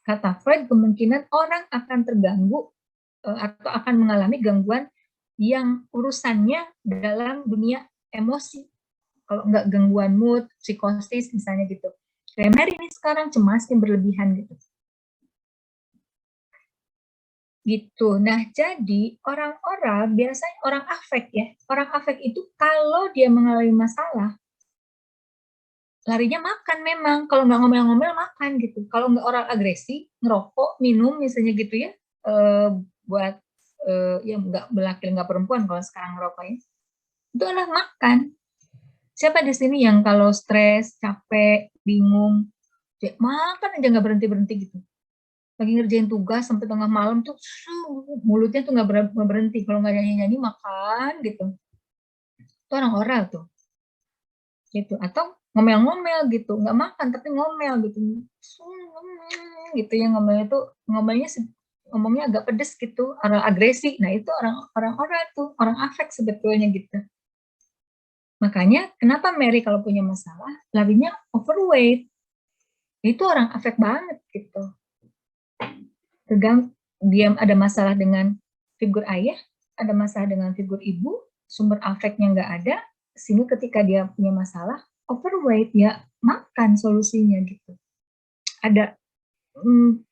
kata Freud kemungkinan orang akan terganggu atau akan mengalami gangguan yang urusannya dalam dunia emosi. Kalau enggak gangguan mood, psikosis misalnya gitu. Kayak Mary ini sekarang cemas yang berlebihan gitu. Gitu. Nah, jadi orang-orang biasanya orang afek ya. Orang afek itu kalau dia mengalami masalah, larinya makan memang. Kalau nggak ngomel-ngomel makan gitu. Kalau nggak orang agresi, ngerokok, minum misalnya gitu ya, buat yang nggak laki nggak perempuan kalau sekarang ngerokoknya, itu adalah makan. Siapa di sini yang kalau stres, capek, bingung, makan aja nggak berhenti-berhenti gitu. Lagi ngerjain tugas sampai tengah malam tuh mulutnya tuh nggak berhenti, kalau nggak nyanyi-nyanyi makan gitu. Itu orang oral tuh gitu. Atau ngomel-ngomel gitu, nggak makan tapi ngomel gitu gitu ya, ngomongnya agak pedes gitu, orang agresi. Nah itu orang oral tuh, orang afek sebetulnya gitu. Makanya kenapa Mary kalau punya masalah larinya overweight, itu orang afek banget gitu. Dia ada masalah dengan figur ayah, ada masalah dengan figur ibu, sumber afeknya nggak ada, sehingga ketika dia punya masalah, overweight, ya makan solusinya gitu. Ada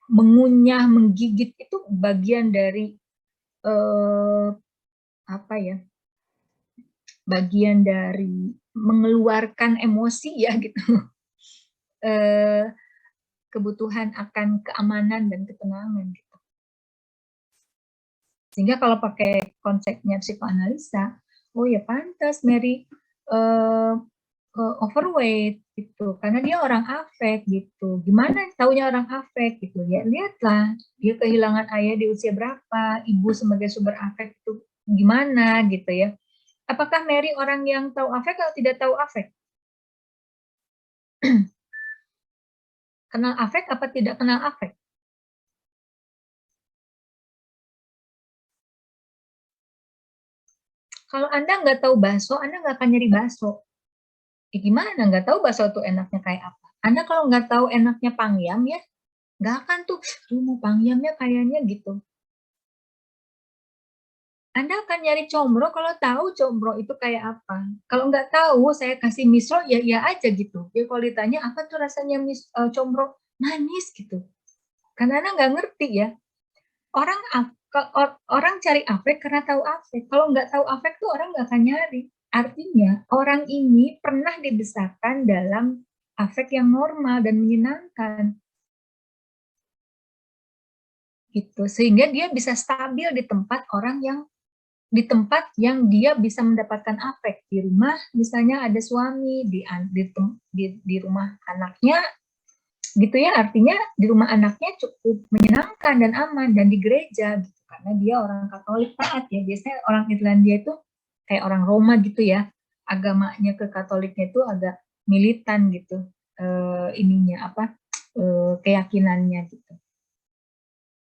mengunyah, menggigit, itu bagian dari bagian dari mengeluarkan emosi ya gitu. Kebutuhan akan keamanan dan ketenangan gitu. Sehingga kalau pakai konsepnya psikoanalisa, oh ya pantas Mary overweight gitu, karena dia orang afek gitu. Gimana taunya orang afek gitu? Ya lihatlah dia kehilangan ayah di usia berapa, ibu sebagai sumber afek itu gimana gitu ya. Apakah Mary orang yang tahu afek atau tidak tahu afek? Kenal afek apa tidak kenal afek? Kalau Anda nggak tahu bakso, Anda nggak akan nyari bakso. Gimana? Nggak tahu bakso itu enaknya kayak apa. Anda kalau nggak tahu enaknya pangyam ya, nggak akan tuh, mau pangyamnya kayaknya gitu. Anda akan nyari combro kalau tahu combro itu kayak apa. Kalau nggak tahu, saya kasih misro, ya aja gitu. Ya kalau ditanya, apa tuh rasanya combro? Manis gitu. Karena Anda nggak ngerti ya. Orang cari afek karena tahu afek. Kalau nggak tahu afek tuh orang nggak akan nyari. Artinya orang ini pernah dibesarkan dalam afek yang normal dan menyenangkan. Gitu. Sehingga dia bisa stabil di tempat yang dia bisa mendapatkan afek. Di rumah misalnya ada suami, di rumah anaknya gitu ya, artinya di rumah anaknya cukup menyenangkan dan aman, dan di gereja gitu, karena dia orang Katolik taat ya. Biasanya orang Irlandia itu kayak orang Roma gitu ya, agamanya ke Katoliknya itu agak militan gitu, keyakinannya gitu.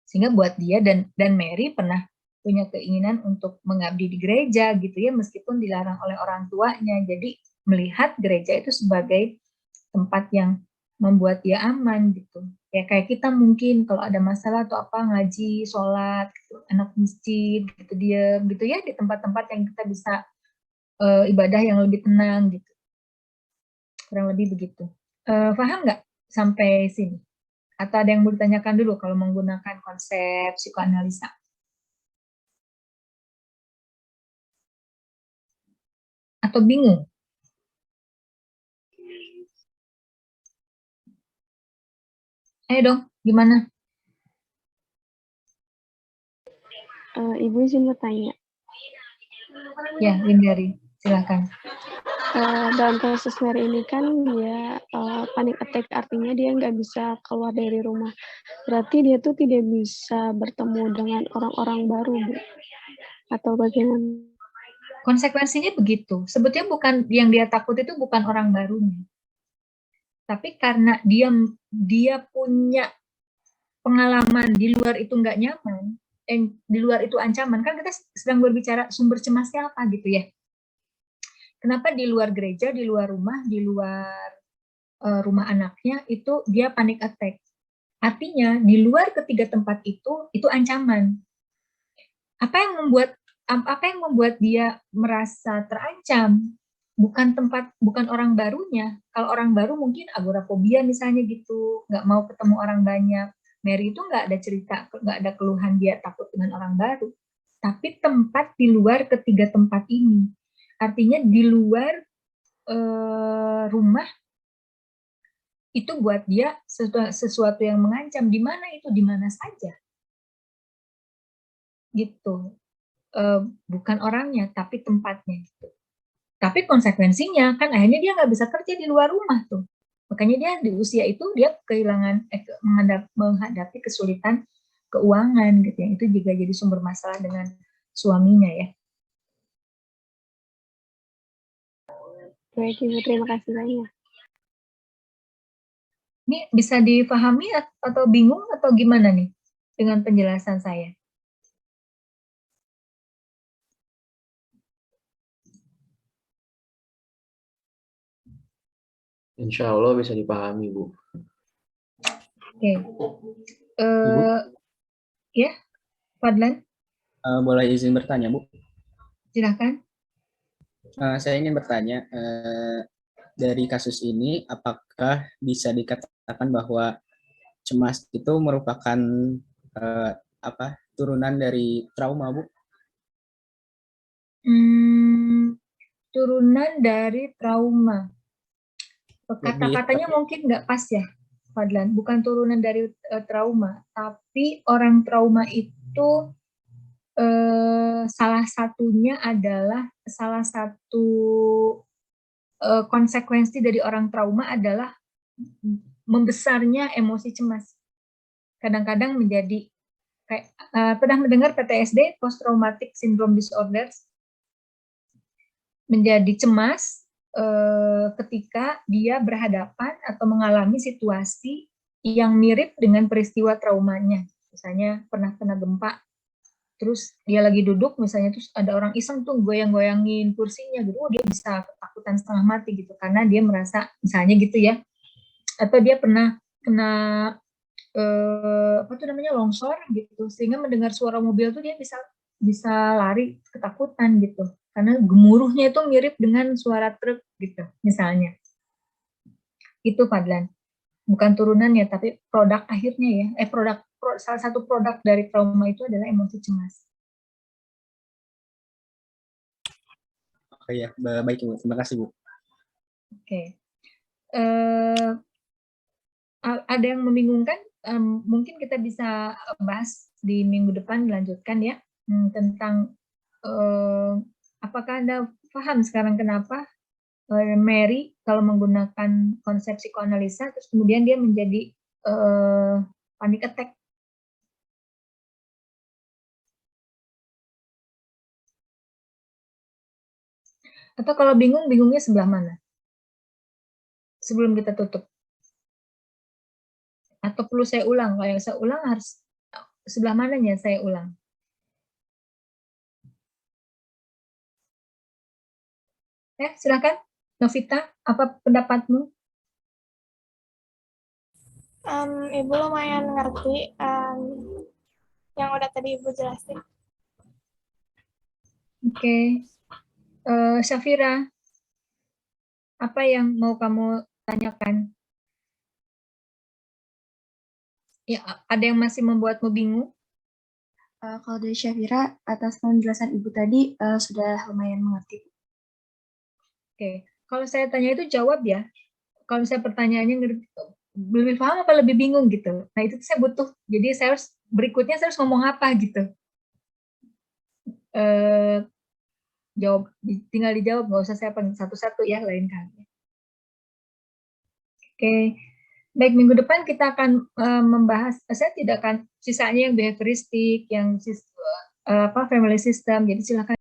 Sehingga buat dia dan Mary pernah punya keinginan untuk mengabdi di gereja gitu ya, meskipun dilarang oleh orang tuanya. Jadi melihat gereja itu sebagai tempat yang membuat dia aman gitu. Ya kayak kita mungkin kalau ada masalah atau apa, ngaji, sholat, gitu, anak masjid, gitu dia gitu ya, di tempat-tempat yang kita bisa ibadah yang lebih tenang gitu. Kurang lebih begitu. Paham nggak sampai sini? Atau ada yang mau ditanyakan dulu kalau menggunakan konsep psikoanalisa? Atau bingung? Ayo dong, gimana? Ibu izin bertanya. Ya, Windari, silakan. Dalam kasus Mary ini kan dia panic attack, artinya dia nggak bisa keluar dari rumah. Berarti dia tuh tidak bisa bertemu dengan orang-orang baru, Bu? Atau bagaimana? Konsekuensinya begitu. Sebetulnya bukan yang dia takut itu bukan orang barunya. Tapi karena dia punya pengalaman di luar itu nggak nyaman, di luar itu ancaman, kan kita sedang berbicara sumber cemasnya apa gitu ya. Kenapa di luar gereja, di luar rumah, di luar rumah anaknya itu dia panic attack. Artinya di luar ketiga tempat itu ancaman. Apa yang membuat dia merasa terancam? Bukan orang barunya. Kalau orang baru mungkin agorafobia misalnya gitu, nggak mau ketemu orang banyak. Mary itu nggak ada cerita, nggak ada keluhan dia takut dengan orang baru. Tapi tempat di luar ketiga tempat ini, artinya di luar rumah itu buat dia sesuatu yang mengancam. Di mana itu? Di mana saja. Gitu. Bukan orangnya, tapi tempatnya gitu. Tapi konsekuensinya kan akhirnya dia nggak bisa kerja di luar rumah tuh. Makanya dia di usia itu dia kehilangan menghadapi kesulitan keuangan gitu ya. Itu juga jadi sumber masalah dengan suaminya ya. Baik, Ibu, terima kasih banyak. Ini bisa dipahami atau bingung atau gimana nih dengan penjelasan saya? Insya Allah bisa dipahami, Bu. Oke. Ya, Fadlan? Boleh izin bertanya, Bu? Silakan. Saya ingin bertanya, dari kasus ini, apakah bisa dikatakan bahwa cemas itu merupakan turunan dari trauma, Bu? Turunan dari trauma. Kata-katanya mungkin nggak pas ya, Fadlan. Bukan turunan dari trauma, tapi orang trauma itu salah satu konsekuensi dari orang trauma adalah membesarnya emosi cemas. Kadang-kadang menjadi kayak pernah mendengar PTSD, Post Traumatic Syndrome Disorders, menjadi cemas ketika dia berhadapan atau mengalami situasi yang mirip dengan peristiwa traumanya. Misalnya pernah kena gempa, terus dia lagi duduk misalnya, terus ada orang iseng tuh goyang-goyangin kursinya gitu, dia bisa ketakutan setengah mati gitu, karena dia merasa misalnya gitu ya, atau dia pernah kena apa tuh namanya, longsor gitu, sehingga mendengar suara mobil tuh dia bisa lari ketakutan gitu, karena gemuruhnya itu mirip dengan suara truk gitu misalnya. Itu Fadlan, bukan turunan ya, tapi produk akhirnya ya, salah satu produk dari trauma itu adalah emosi cemas. Oke ya, baik Ibu. Terima kasih Bu. Oke. Ada yang membingungkan? Mungkin kita bisa bahas di minggu depan, dilanjutkan ya, tentang apakah Anda paham sekarang kenapa Mary kalau menggunakan konsep psikoanalisa terus kemudian dia menjadi panic attack. Atau kalau bingung, bingungnya sebelah mana? Sebelum kita tutup. Atau perlu saya ulang? Kalau yang saya ulang harus sebelah mananya saya ulang? Silakan, Novita, apa pendapatmu? Ibu lumayan ngerti yang udah tadi Ibu jelasin. Oke. Syafira, apa yang mau kamu tanyakan? Ya, ada yang masih membuatmu bingung? Kalau dari Syafira, atas penjelasan Ibu tadi sudah lumayan mengerti. Oke, kalau saya tanya itu jawab ya. Kalau saya pertanyaannya lebih paham apa lebih bingung gitu. Nah itu saya butuh. Jadi saya harus berikutnya saya harus ngomong apa gitu. Jawab, tinggal dijawab, nggak usah saya panggil satu-satu ya lain kali. Oke, baik, minggu depan kita akan membahas. Saya tidak akan sisanya yang behavioristik, yang family system. Jadi silakan.